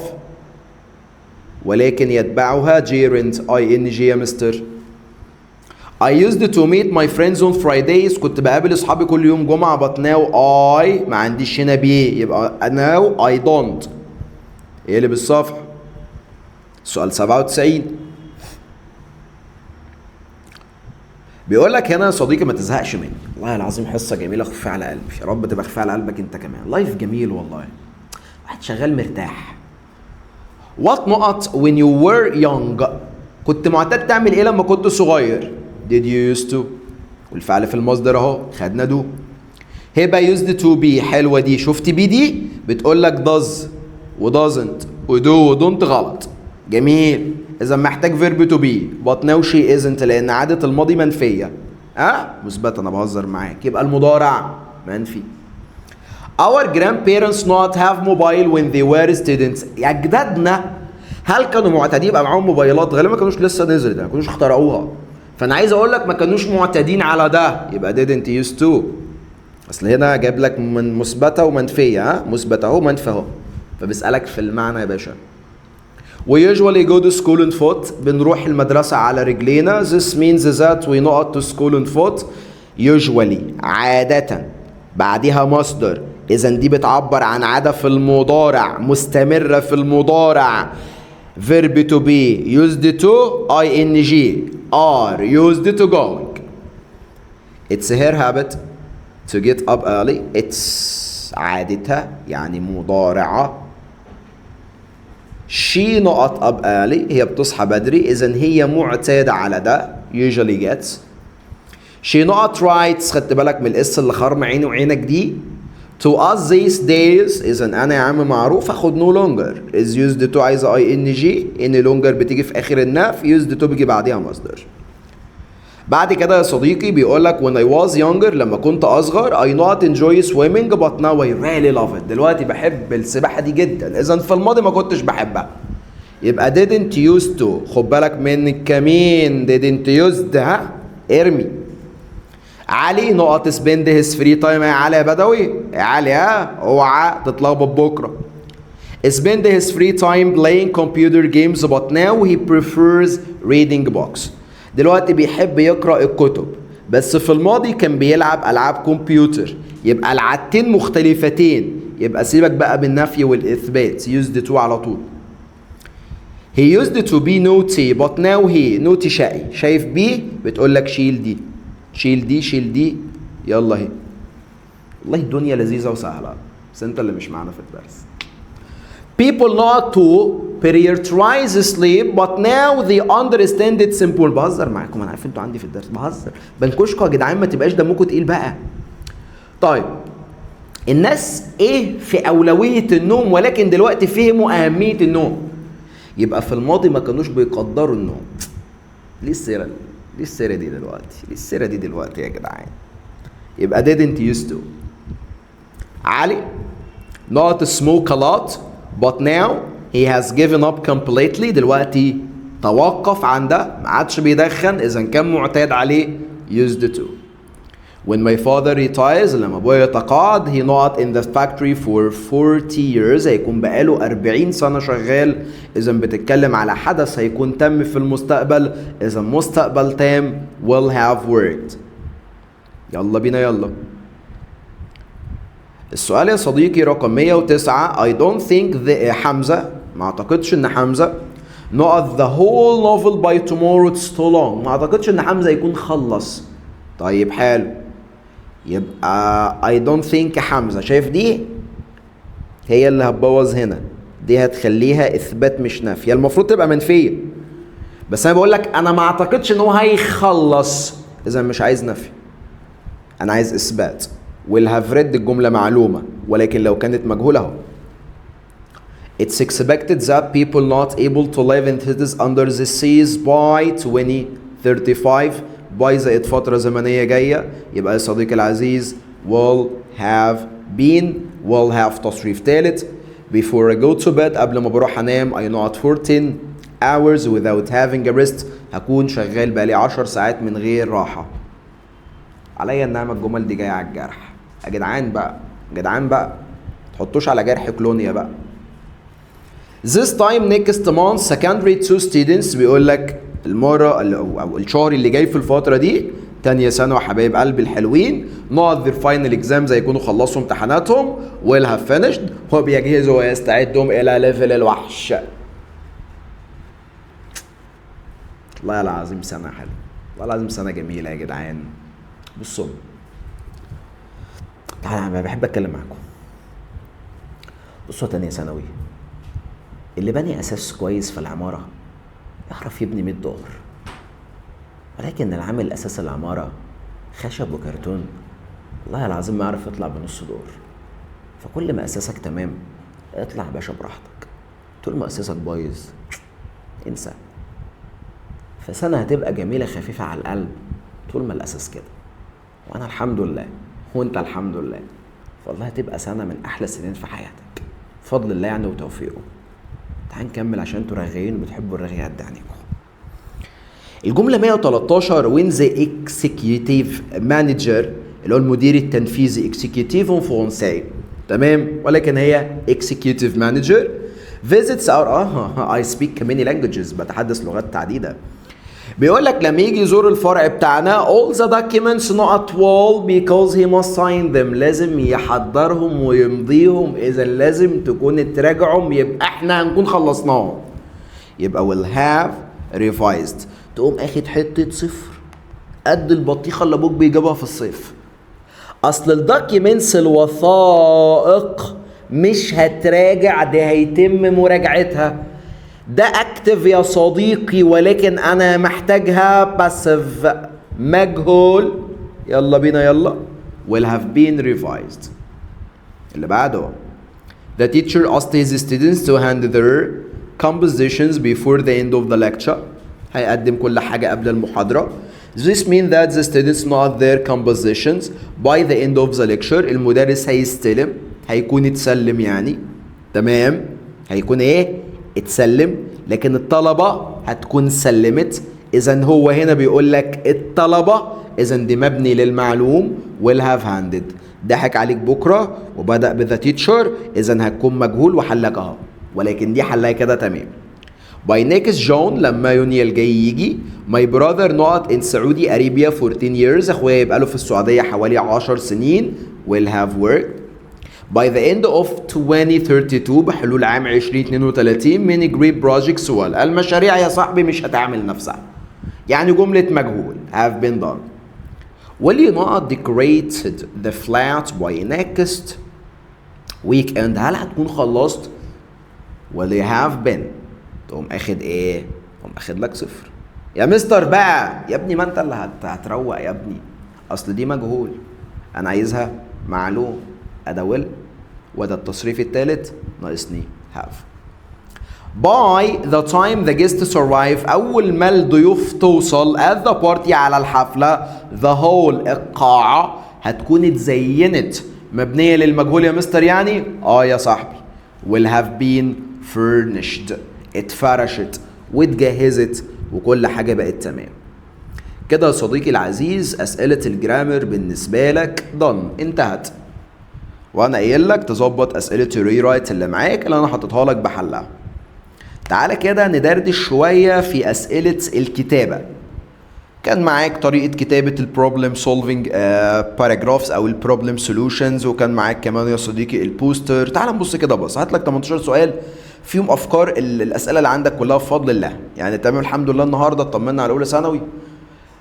ولكن يتبعها gerund ing يا مستر. I used to meet my friends on Fridays. كنت بقابل اصحابي كل يوم جمعة but now I ما عنديش هنا بي يبقى now I don't. اقلب الصفحة. سؤال 97 بيقول لك هنا يا صديقي ما تزهقش مني. والله العظيم حصه جميله خفيفه على قلبي. يا رب تبقى خفيفه على قلبك انت كمان. لايف جميل والله. واحد شغال مرتاح. What نقط when you were young؟ كنت معتاد تعمل ايه لما كنت صغير؟ Did you used to؟ والفعل في المصدر اهو خدنا do. هيبقى used to be حلوة دي. شفت بي دي بتقول لك does و doesn't و do و don't غلط. جميل. إذا محتاج verb to be but now she isn't لأن عادة الماضي منفية. مثبتة. أنا بهزر معاك. يبقى المضارع منفي. Our grandparents not have mobile when they were students. يا أجدادنا هل كانوا معتادين يبقى معاهم موبايلات؟ غالبا ما كانوش لسه نزلت، ما كانوش اخترعوها. فأنا عايز أقول لك ما كانوش معتادين على ده، يبقى didn't used to. أصل هنا جاب لك من مثبتة ومنفية. مثبتة أهو منفى أهو. فبيسألك في المعنى يا باشا. We usually go to school on foot. بنروح المدرسة على رجلينا. This means that we not to school on foot. Usually عادة بعدها مصدر. إذا دي بتعبر عن عادة في المضارع مستمرة في المضارع. Verb to be used to ing are used to going. It's her habit to get up early. It's عادتها يعني مضارعة. She not up early هي بتصحى بدري. إذن هي معتادة على ده. Usually gets. She not writes خدت بالك من الاس اللي خرم عيني وعينك دي. To us these days إذن أنا يا عم معروف أخد no longer. Is used to عايزة ing. إن longer بتيجي في آخر النف. Used to بيجي بعديها مصدر. بعد كده يا صديقي بيقولك when I was younger لما كنت أصغر I not enjoy swimming but now I really love it. دلوقتي بحب السباحة دي جدا. إذن في الماضي ما كنتش بحبها. يبقى didn't used to. خد بالك من الكمين. didn't used ارمي. علي نقط spend his free time. يا علي يا بدوي يا علي اوعى تتلخبط بكره. spend his free time playing computer games but now he prefers reading books. دلوقتي بيحب يقرأ الكتب بس في الماضي كان بيلعب ألعاب كمبيوتر. يبقى العادتين مختلفتين. يبقى سيبك بقى بالنفي والإثبات. used to على طول. he used to be naughty but now he naughty شقي. شايف بي بتقول لك شيل دي شيل دي شيل دي. يلا اهي. والله الدنيا لذيذة وسهلة بس انت اللي مش معانا في الدرس. People not to prioritize sleep but now they understand it simple. بهزر معاكم انا عارف انتوا عندي في الدرس بهزر. بنكشكوا يا جدعان ما تبقاش دمكم تقيل بقى. طيب الناس ايه في اولوية النوم ولكن دلوقتي فهموا اهمية النوم. يبقى في الماضي ما كانوش بيقدروا النوم. ليه السيرة دي دلوقتي يا جدعان. يبقى didn't used to. علي not smoke a lot but now he has given up completely. دلوقتي توقف عن ده ما عادش بيدخن. إذا كان معتاد عليه used to. when my father retires لما ابويا يتقاعد he not in the factory for 40 years. هيكون بقاله 40 سنة شغال. إذا بتتكلم على حدث هيكون تم في المستقبل. إذا مستقبل تام will have worked. يلا بينا يلا. السؤال يا صديقي رقم 109. I don't think حمزة ما اعتقدش ان حمزة not the whole novel by tomorrow it's too long. ما اعتقدش ان حمزة يكون خلص. طيب حلو. يبقى I don't think حمزة. شايف دي هي اللي هتبوظ هنا. دي هتخليها اثبات مش نفي. المفروض تبقى منفية بس انا بقول لك انا ما اعتقدش ان هو هيخلص. اذا مش عايز نفي انا عايز اثبات. والهاف ريد الجملة معلومة ولكن لو كانت مجهولة اهو. It's expected that people not able to live in cities under the seas by 2035. by زائد فترة زمنية جاية. يبقى يا صديقي العزيز will have been will have تصريف ثالث. before I go to bed قبل ما بروح انام I not 14 hours without having a rest. هكون شغال بقالي 10 ساعات من غير راحة. عليا النعمة الجمل دي جاية على الجرح. يا جدعان بقى تحطوش على جرح كلونيا بقى. This time next month secondary 2 students بيقول لك المرة أو الشهر اللي جاي في الفترة دي تانية ثانوي وحبايب قلبي الحلوين not their final exams هيكونوا خلصوا امتحاناتهم will have finished وبيجهزوا ويستعدوا إلى ليفل الوحش. والله العظيم سنة حلوة والله العظيم سنة جميلة يا جدعان. بصوا أنا بحب أتكلم معاكم. بصوا تانية ثانوي، اللي بني اساس كويس في العمارة يعرف يبني 100 دور، ولكن العامل اساس العمارة خشب وكرتون والله العظيم ما يعرف يطلع بنص دور. فكل ما اساسك تمام اطلع يا باشا براحتك، طول ما اساسك بايظ انسى. فسنة هتبقى جميلة خفيفة على القلب طول ما الاساس كده، وانا الحمد لله وانت الحمد لله، فالله هتبقى سنة من احلى السنين في حياتك بفضل الله يعني وتوفيقه. تعال نكمل عشان انتوا رغايين وبتحبوا الرغي قد عينيكم. الجملة 113 when the executive manager اللي هو المدير التنفيذي executive en français تمام، ولكن هي executive manager visits our I speak many languages بتحدث لغات عديدة. بيقول لك لما يجي يزور الفرع بتاعنا all the documents not wall because he must sign them، لازم يحضرهم ويمضيهم، اذا لازم تكون تراجعهم، يبقى احنا هنكون خلصناهم. يبقى will have revised، تقوم اخد حتة صفر قد البطيخة اللي ابوك بيجيبها في الصيف. اصل الدوكيومنتس الوثائق مش هتراجع، دي هيتم مراجعتها. ده اكتف يا صديقي، ولكن انا محتاجها باسيف مجهول. يلا بينا يلا will have been revised. اللي بعده the teacher asked his students to hand their compositions before the end of the lecture. هيقدم كل حاجة قبل المحاضرة. This means that the students know their compositions by the end of the lecture. المدرس هيستلم، هيكون اتسلم يعني تمام، هيكون ايه اتسلم، لكن الطلبة هتكون سلمت. اذا هو هنا بيقول لك الطلبة، اذا دي مبني للمعلوم will have handed. ضحك عليك بكرة وبدأ بذا teacher، اذا هتكون مجهول وحلك اهو، ولكن دي حلها كده تمام. By next John لما يونيو الجاي يجي my brother not in Saudi Arabia for 10 years. اخويا يبقى له في السعودية حوالي 10 سنين will have worked. By the end of 2032 بحلول عام 2032 many great projects will. المشاريع يا صاحبي مش هتعمل نفسها، يعني جملة مجهول have been done. Will you not decorated the flat by next weekend؟ هل هتكون خلصت؟ will you have been؟ تقوم اخد ايه؟ تقوم اخد لك صفر. يا مستر بقى يا ابني، ما انت اللي هتروق يا ابني، اصل دي مجهول انا عايزها معلوم. ادا will وده التصريف الثالث ناقصني have. By the time the guests arrive اول ما الضيوف توصل at the party على الحفلة the whole القاعة هتكون اتزينت مبنية للمجهول يا مستر يعني يا صاحبي will have been furnished، اتفرشت واتجهزت وكل حاجة بقت تمام. كده يا صديقي العزيز أسئلة الجرامر بالنسبة لك done، انتهت. وانا قايل لك تظبط أسئلة الري رايت اللي معاك اللي انا حطيتها لك بحلها. تعالى كده ندردش شوية في أسئلة الكتابة. كان معاك طريقة كتابة البروبلم سولفينج باراجرافز او البروبلم سولوشنز، وكان معاك كمان يا صديقي البوستر. تعال نبص كده، بص هات لك 18 سؤال فيهم افكار الاسئله اللي عندك كلها بفضل الله يعني تمام. الحمد لله النهارده اطمنا على اولى ثانوي،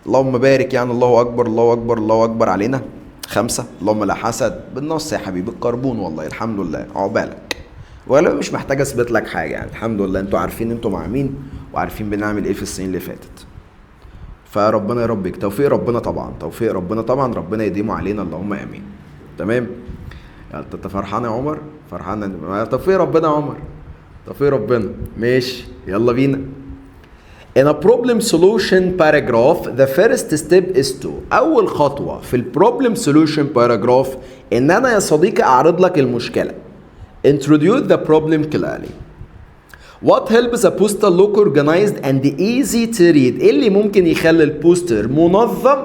اللهم بارك يعني، الله اكبر الله اكبر الله اكبر علينا. 5 اللهم لا حسد بالنص يا حبيبي الكربون، والله الحمد لله عقبالك، ولا مش محتاج اثبت لك حاجه يعني الحمد لله. انتوا عارفين انتوا مع مين وعارفين بنعمل ايه في السنين اللي فاتت. فربنا يا ربك توفيق ربنا طبعا، توفيق ربنا طبعا، ربنا يديمه علينا اللهم امين. تمام. انت فرحان يا عمر؟ فرحان؟ توفيق ربنا يا عمر، توفيق ربنا. ماشي يلا بينا. In a problem solution paragraph the first step is to، أول خطوة في البروبلم solution paragraph إن أنا يا صديقي أعرض لك المشكلة. Introduce the problem clearly. What helps a poster look organized and easy to read؟ إيه اللي ممكن يخلي البوستر منظم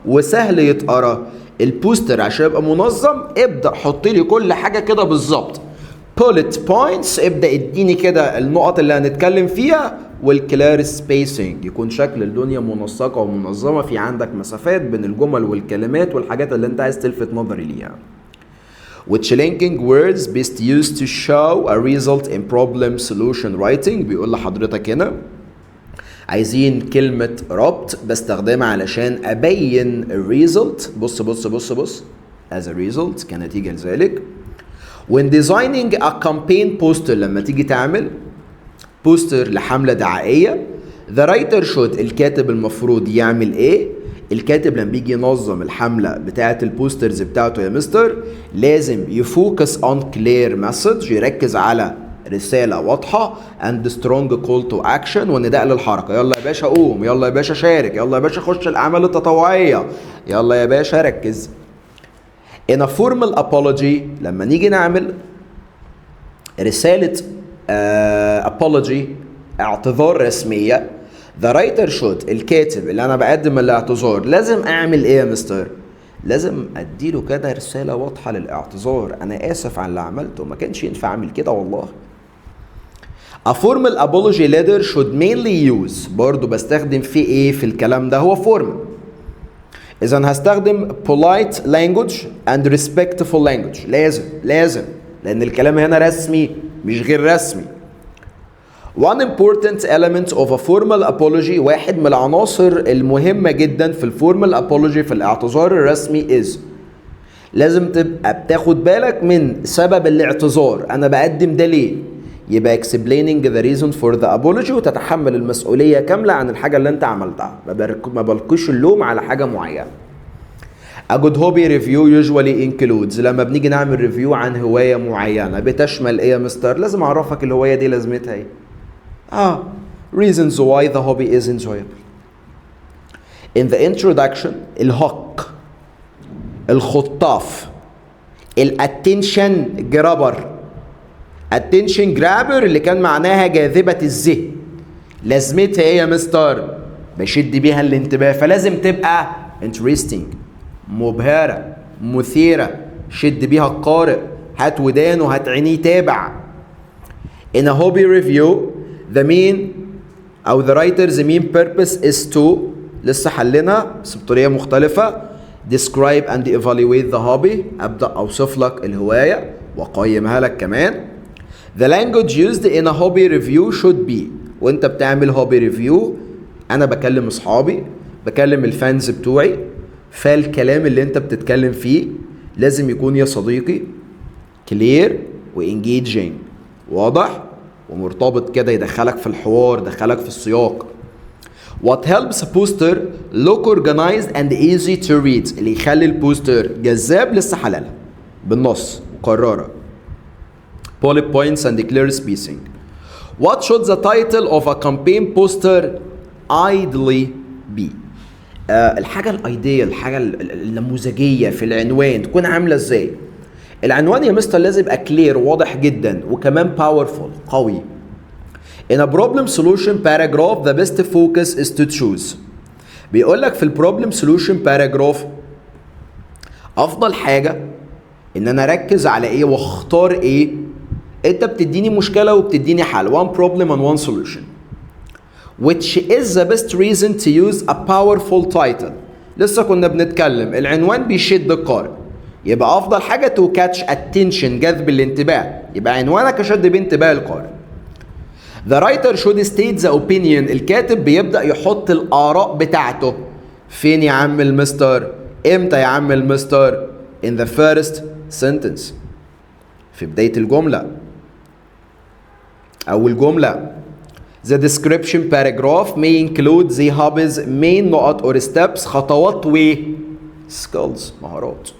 وسهل يتقرا؟ البوستر عشان يبقى منظم ابدأ حط لي كل حاجة كده بالظبط. bullet points، ابدأ اديني كده النقط اللي هنتكلم فيها، والكلار سبيسنج يكون شكل الدنيا منسقة ومنظمة، في عندك مسافات بين الجمل والكلمات والحاجات اللي انت عايز تلفت نظري ليها. which linking words best used to show a result in problem solution writing. بيقول لحضرتك هنا عايزين كلمة ربط بستخدمها علشان أبين الريزلت. بص بص بص بص as a result كنتيجة لذلك. when designing a campaign poster لما تيجي تعمل بوستر لحملة دعائية the writer should الكاتب المفروض يعمل ايه؟ الكاتب لما بيجي ينظم الحملة بتاعة البوسترز بتاعته يا مستر لازم يفوكس on clear message، يركز على رسالة واضحة and strong call to action ونداء للحركة. يلا يا باشا قوم، يلا يا باشا شارك، يلا يا باشا خش الأعمال التطوعية، يلا يا باشا ركز. in a formal apology لما نيجي نعمل رسالة apology اعتذار رسمية the writer should الكاتب اللي أنا بقدم الاعتذار لازم أعمل إيه يا مستر؟ لازم أديله كده رسالة واضحة للاعتذار، أنا آسف على اللي عملته، ما كانش ينفع أعمل كده والله. A formal apology letter should mainly use برضو بستخدم فيه إيه في الكلام ده؟ هو formal. إذا هستخدم polite language and respectful language، لازم لأن الكلام هنا رسمي مش غير رسمي. One important element of a formal apology واحد من العناصر المهمة جدا في الفورمال apology في الاعتذار الرسمي is لازم تبقى بتاخد بالك من سبب الاعتذار، أنا بقدم ده ليه؟ يبقى explaining the reason for the apology وتتحمل المسؤولية كاملة عن الحاجة اللي أنت عملتها، ما بلقيش اللوم على حاجة معينة. A good hobby review usually includes لما بنيجي نعمل ريفيو عن هواية معينة بتشمل إيه يا مستر؟ لازم أعرفك الهواية دي لازمتها إيه؟ reasons why the hobby is enjoyable. In the introduction الهوك، الخطاف، الاتنشن جرابر، attention grabber اللي كان معناها جاذبة الذهن، لازمتها ايه يا مستر؟ بشد بيها الانتباه، فلازم تبقى interesting، مبهرة، مثيرة، شد بيها القارئ، هات ودانه، هات عينيه، تابع. In a hobby review the main أو the writer's main purpose is to لسه حلنا بس بطريقة مختلفة describe and evaluate the hobby، أبدأ أوصف لك الهواية وأقيمها لك كمان. The language used in a hobby review should be وانت بتعمل hobby review انا بكلم اصحابي، بكلم الفانز بتوعي، فالكلام اللي انت بتتكلم فيه لازم يكون يا صديقي clear و engaging، واضح ومرتبط كده، يدخلك في الحوار، يدخلك في السياق. What helps a poster look organized and easy to read اللي يخلي البوستر جذاب لسه حلالها بالنص مقررة. bullet points and clear spacing. What should the title of a campaign poster ideally be؟ الحاجة الايديال، الحاجة النموذجية في العنوان تكون عاملة ازاي؟ العنوان يا مستر لازم يبقى كلير واضح جدا وكمان باورفول قوي. In a problem solution paragraph the best focus is to choose. بيقول لك في البروبلم سولوشن باراجراف افضل حاجة ان انا اركز على ايه واختار ايه. انت بتديني مشكلة وبتديني حل، one problem and one solution which is the best reason to use a powerful title. لسه كنا بنتكلم العنوان بيشد القارئ، يبقى افضل حاجة to catch attention جذب الانتباه، يبقى عنوانك يشد بانتباه القارئ. The writer should state the opinion الكاتب بيبدأ يحط الآراء بتاعته فين يا عم المستر؟ امتى يا عم المستر؟ in the first sentence في بداية الجملة أو الجملة. The description paragraph may include the hobbies main نقط or steps خطوات و skills مهارات.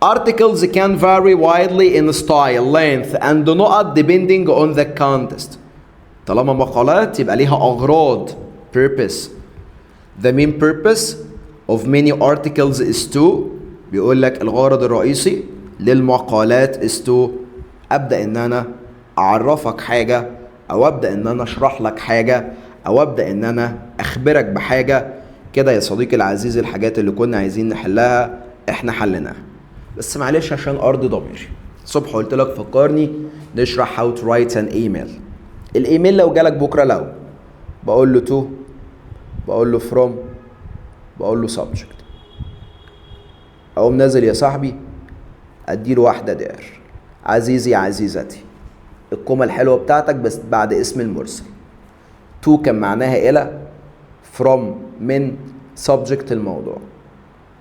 Articles can vary widely in style, length and نقط depending on the context. طالما مقالات يبقى ليها أغراض purpose. The main purpose of many articles is to بيقول لك الغرض الرئيسي للمقالات is to أبدأ إن أنا أعرفك حاجة أو أبدأ إن أنا أشرح لك حاجة أو أبدأ إن أنا أخبرك بحاجة كده يا صديقي العزيز. الحاجات اللي كنا عايزين نحلها إحنا حلناها، بس معلش عشان أرض ضميري الصبح قلت لك فكرني نشرح how to write an email. الإيميل لو جالك بكرة لو بقول له to، بقول له from، بقول له subject، أقوم نازل يا صاحبي أديله واحدة دار عزيزي عزيزتي القومة الحلوة بتاعتك بس بعد اسم المرسل. to كان معناها إلى، from من، subject الموضوع.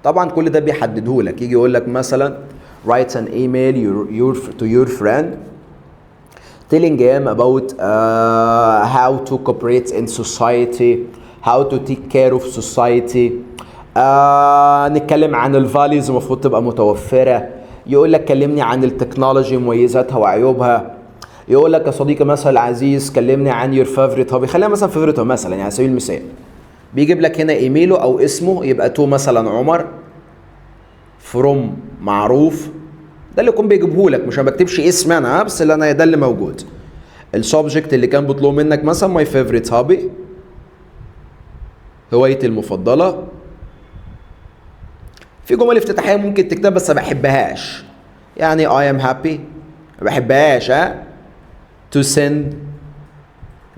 طبعا كل ده بيحددهولك، يجي يقول لك مثلا writes an email to your friend telling him about how to cooperate in society, how to take care of society. نتكلم عن الفاليوز المفروض تبقى متوفرة. يقول لك كلمني عن التكنولوجي مميزاتها وعيوبها. يقول لك يا صديقي مثلا العزيز كلمني عن your favorite hobby. خلينا مثلا favorite مثلا يعني على سبيل المثال بيجيب لك هنا ايميله او اسمه، يبقى تو مثلا عمر from معروف. ده اللي يكون بيجيبه لك، مش انا بكتبش اسم انا بس اللي انا ده اللي موجود. السبجكت اللي كان بيطلب منك مثلا my favorite hobby، هوايتي المفضلة. في جمل افتتاحية ممكن تكتب بس ما بحبهاش، يعني I am happy ما بحبهاش. to send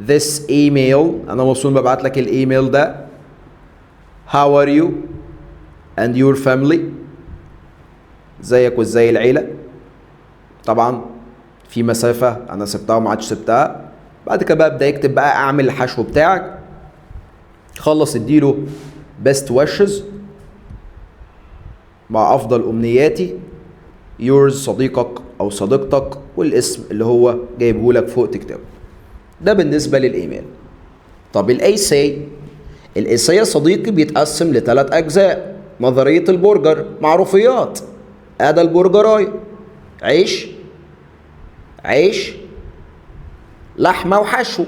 this email، انا مبسوط ببعت لك الايميل ده. how are you and your family، زيك وازاي العيلة. طبعا في مسافة انا سبتها وما عادش سبتها. بعد كده بقى ابدا اكتب بقى، اعمل الحشو بتاعك. خلص اديله best wishes مع افضل امنياتي yours صديقك او صديقتك، والاسم اللي هو جايبه لك فوق تكتبه. ده بالنسبة للايميل. طب الايساي، الايساي يا صديقي بيتقسم لثلاث اجزاء. نظرية البرجر، معروفيات. ادي البرجراي، عيش عيش لحمة وحشو.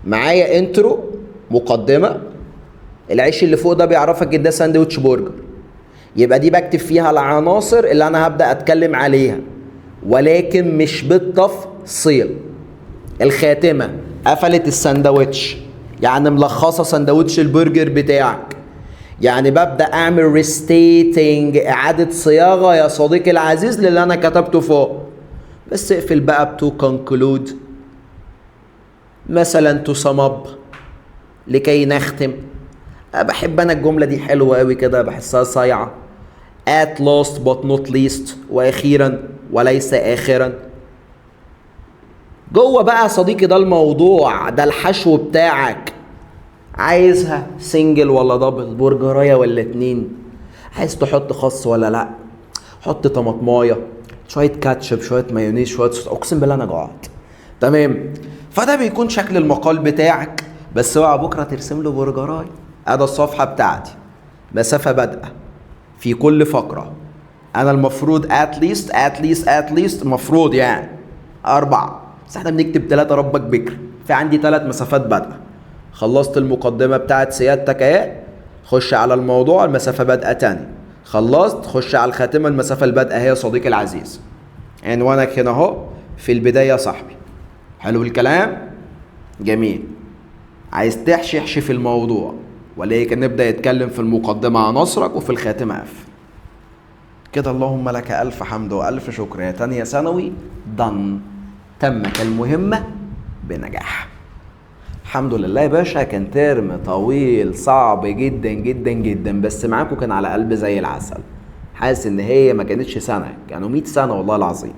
معايا انترو مقدمة. العيش اللي فوق ده بيعرفك ده ساندوتش برجر، يبقى دي بكتب فيها العناصر اللي انا هبدأ اتكلم عليها ولكن مش بالتفصيل. الخاتمة قفلت الساندوتش، يعني ملخصة ساندوتش البرجر بتاعك. يعني ببدأ اعمل ريستيتنج، اعادة صياغة يا صديقي العزيز للي انا كتبته فوق. بس اقفل بقى بتو كونكلود، مثلا تو سم اب، لكي نختم. بحب انا الجملة دي حلوة قوي كده، بحسها صايعة. at last but not least، واخيرا وليس اخرا. جوه بقى يا صديقي ده الموضوع، ده الحشو بتاعك. عايزها سنجل ولا دبل، برجرايه ولا اتنين، عايز تحط خس ولا لا، حط طماطمايه، شويه كاتشب، شويه مايونيز، شويه صوص. اقسم بالله انا جوعت. تمام. فده بيكون شكل المقال بتاعك. بس اوعى بكره ترسم له برجرايه. ادي الصفحه بتاعتي، مسافه بادئه في كل فقره. انا المفروض at least المفروض يعني 4، بس احنا بنكتب 3 ربك بكر. في عندي 3 مسافات بادئه. خلصت المقدمه بتاعت سيادتك اهي، خش على الموضوع، المسافه بادئه تاني. خلصت، خش على الخاتمه، المسافه البادئه هي صديقي العزيز. عنوانك هنا اهو في البدايه يا صاحبي. حلو الكلام؟ جميل. عايز تحشي احشي في الموضوع، ولكن نبدا يتكلم في المقدمه عناصرك وفي الخاتمه اف كده. اللهم لك الف حمد والف شكر يا تانية ثانوي. ضن تمت المهمه بنجاح. الحمد لله يا باشا. كان ترم طويل صعب جدا جدا جدا، بس معاكم كان على قلب زي العسل. حاسس ان هي ما كانتش سنه، كانوا 100 سنه والله العظيم.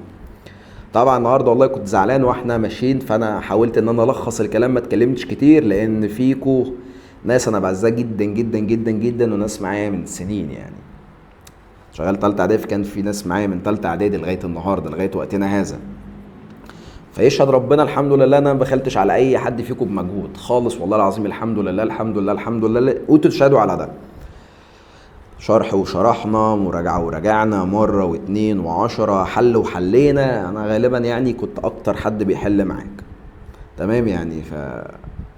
طبعا النهارده والله كنت زعلان واحنا ماشيين، فانا حاولت ان انا الخص الكلام، ما اتكلمتش كتير، لان فيكو ناس انا بعزها جدا جدا جدا جدا، وناس معايا من سنين. يعني شغال تالتة اعدادي، كان في ناس معايا من تالتة اعدادي لغايه النهارده لغايه وقتنا هذا. فيشهد ربنا الحمد لله انا ما بخلتش على اي حد فيكم بمجهود خالص والله العظيم. الحمد لله الحمد لله الحمد لله. وانتوا تشهدوا على ده. شرح وشرحنا، مراجعة وراجعنا، مرة واتنين وعشرة، حل وحلينا. انا غالبا يعني كنت اكتر حد بيحل معاك. تمام يعني.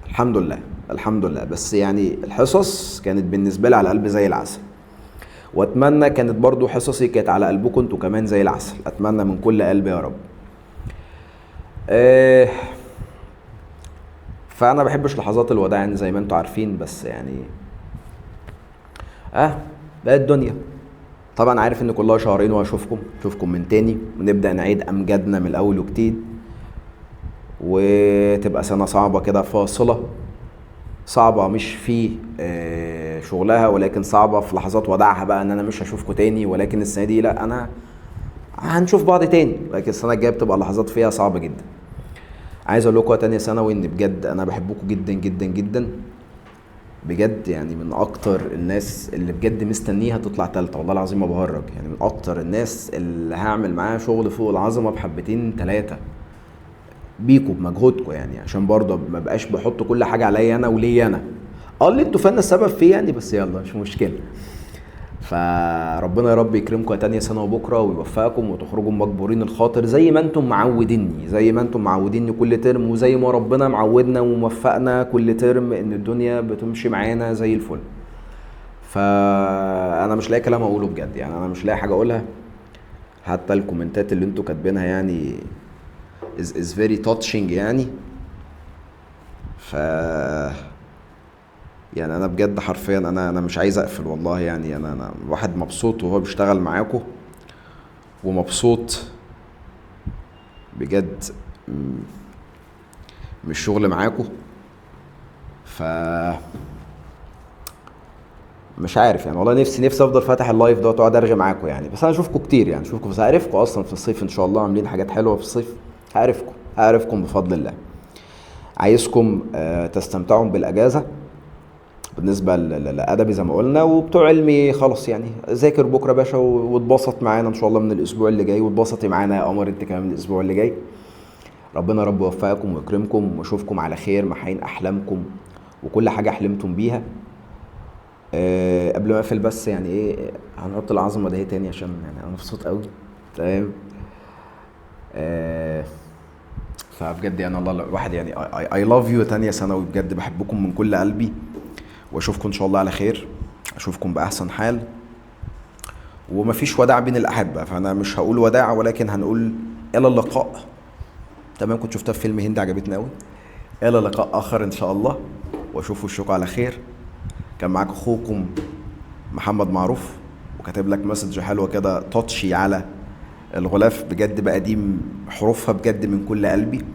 الحمد لله الحمد لله. بس يعني الحصص كانت بالنسبة لي على قلبي زي العسل، واتمنى كانت برضو حصصي كانت على قلبكم انتوا كمان زي العسل. اتمنى من كل قلبي يا رب. فانا بحبش لحظات الوداع يعني زي ما انتوا عارفين، بس يعني بقى الدنيا. طبعا عارف ان كلها شهرين وهشوفكم من تاني، ونبدأ نعيد امجادنا من الاول وجديد، وتبقى سنة صعبة كده فاصلة. صعبة مش في شغلها، ولكن صعبة في لحظات وداعها بقى، ان انا مش هشوفكم تاني. ولكن السنة دي لا، انا هنشوف بعض تاني، لكن السنة الجاية بتبقى لحظات فيها صعبة جدا. عايز اقول لكم تانية ثانوي ان بجد انا بحبكم جدا جدا جدا، بجد يعني من اكتر الناس اللي بجد مستنيها تطلع تالتة، والله العظيم ما بهرج، يعني من اكتر الناس اللي هعمل معاها شغل فوق العظمه بحبتين تلاتة بيكوا بمجهودكم، يعني عشان برضه ما بقاش بحط كل حاجه عليا انا وليا انا. اللي انتوا فانا السبب فيه يعني، بس يلا مش مشكله. فربنا يا رب يكرمكم يا تانية سنة وبكرة ويوفقكم وتخرجوا مجبورين الخاطر زي ما انتم معوديني، زي ما انتم معوديني كل ترم، وزي ما ربنا معودنا وموفقنا كل ترم ان الدنيا بتمشي معانا زي الفل. فانا مش لاقي كلام اقوله بجد، يعني انا مش لاقي حاجة اقولها. حتى الكومنتات اللي انتوا كاتبينها يعني is very touching يعني. ف يعني انا بجد حرفيا انا مش عايز اقفل والله، يعني انا واحد مبسوط وهو بيشتغل معاكم، ومبسوط بجد من الشغل معاكم. ف مش عارف يعني، والله نفسي افضل فاتح اللايف ده واقعد ارغي معاكم يعني، بس انا اشوفكم كتير يعني، اشوفكم، بس هعرفكم اصلا في الصيف ان شاء الله عاملين حاجات حلوه في الصيف. هعرفكم بفضل الله. عايزكم تستمتعوا بالاجازه بالنسبة لأدبي زي ما قلنا، وبتوع علمي خلاص يعني ذاكر بكرة يا باشا واتبسط معانا إن شاء الله من الأسبوع اللي جاي، واتبسطي معانا يا قمر أنت كمان من الأسبوع اللي جاي. ربنا رب يوفقكم ويكرمكم واشوفكم على خير محققين أحلامكم وكل حاجة حلمتم بيها. قبل ما أقفل بس يعني إيه، هنحط العظمة ده تاني عشان يعني أنا مبسوط قوي. تمام. فبجد يعني الله الواحد يعني I love you تانية ثانوي، بجد بحبكم من كل قلبي، واشوفكم ان شاء الله على خير، اشوفكم باحسن حال. ومفيش وداع بين الاحبه، فانا مش هقول وداع ولكن هنقول الى اللقاء. تمام. كنت شفتها في فيلم هندي عجبتني قوي. الى لقاء اخر ان شاء الله، واشوف وشكم على خير. كان معاكم اخوكم محمد معروف، وكاتب لك مسج حلوه كده تاتشي على الغلاف، بجد بقى دي حروفها بجد من كل قلبي.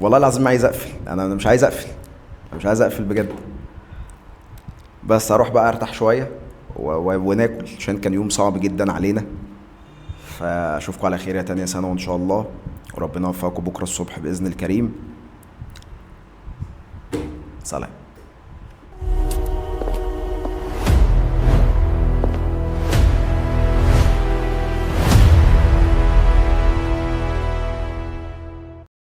والله العظيم عايز اقفل، انا مش عايز اقفل بجد، بس اروح بقى ارتاح شويه وناكل عشان كان يوم صعب جدا علينا. فاشوفكم على خير يا تانية سنه وان شاء الله، وربنا يوفقكم بكره الصبح باذن الكريم. سلام.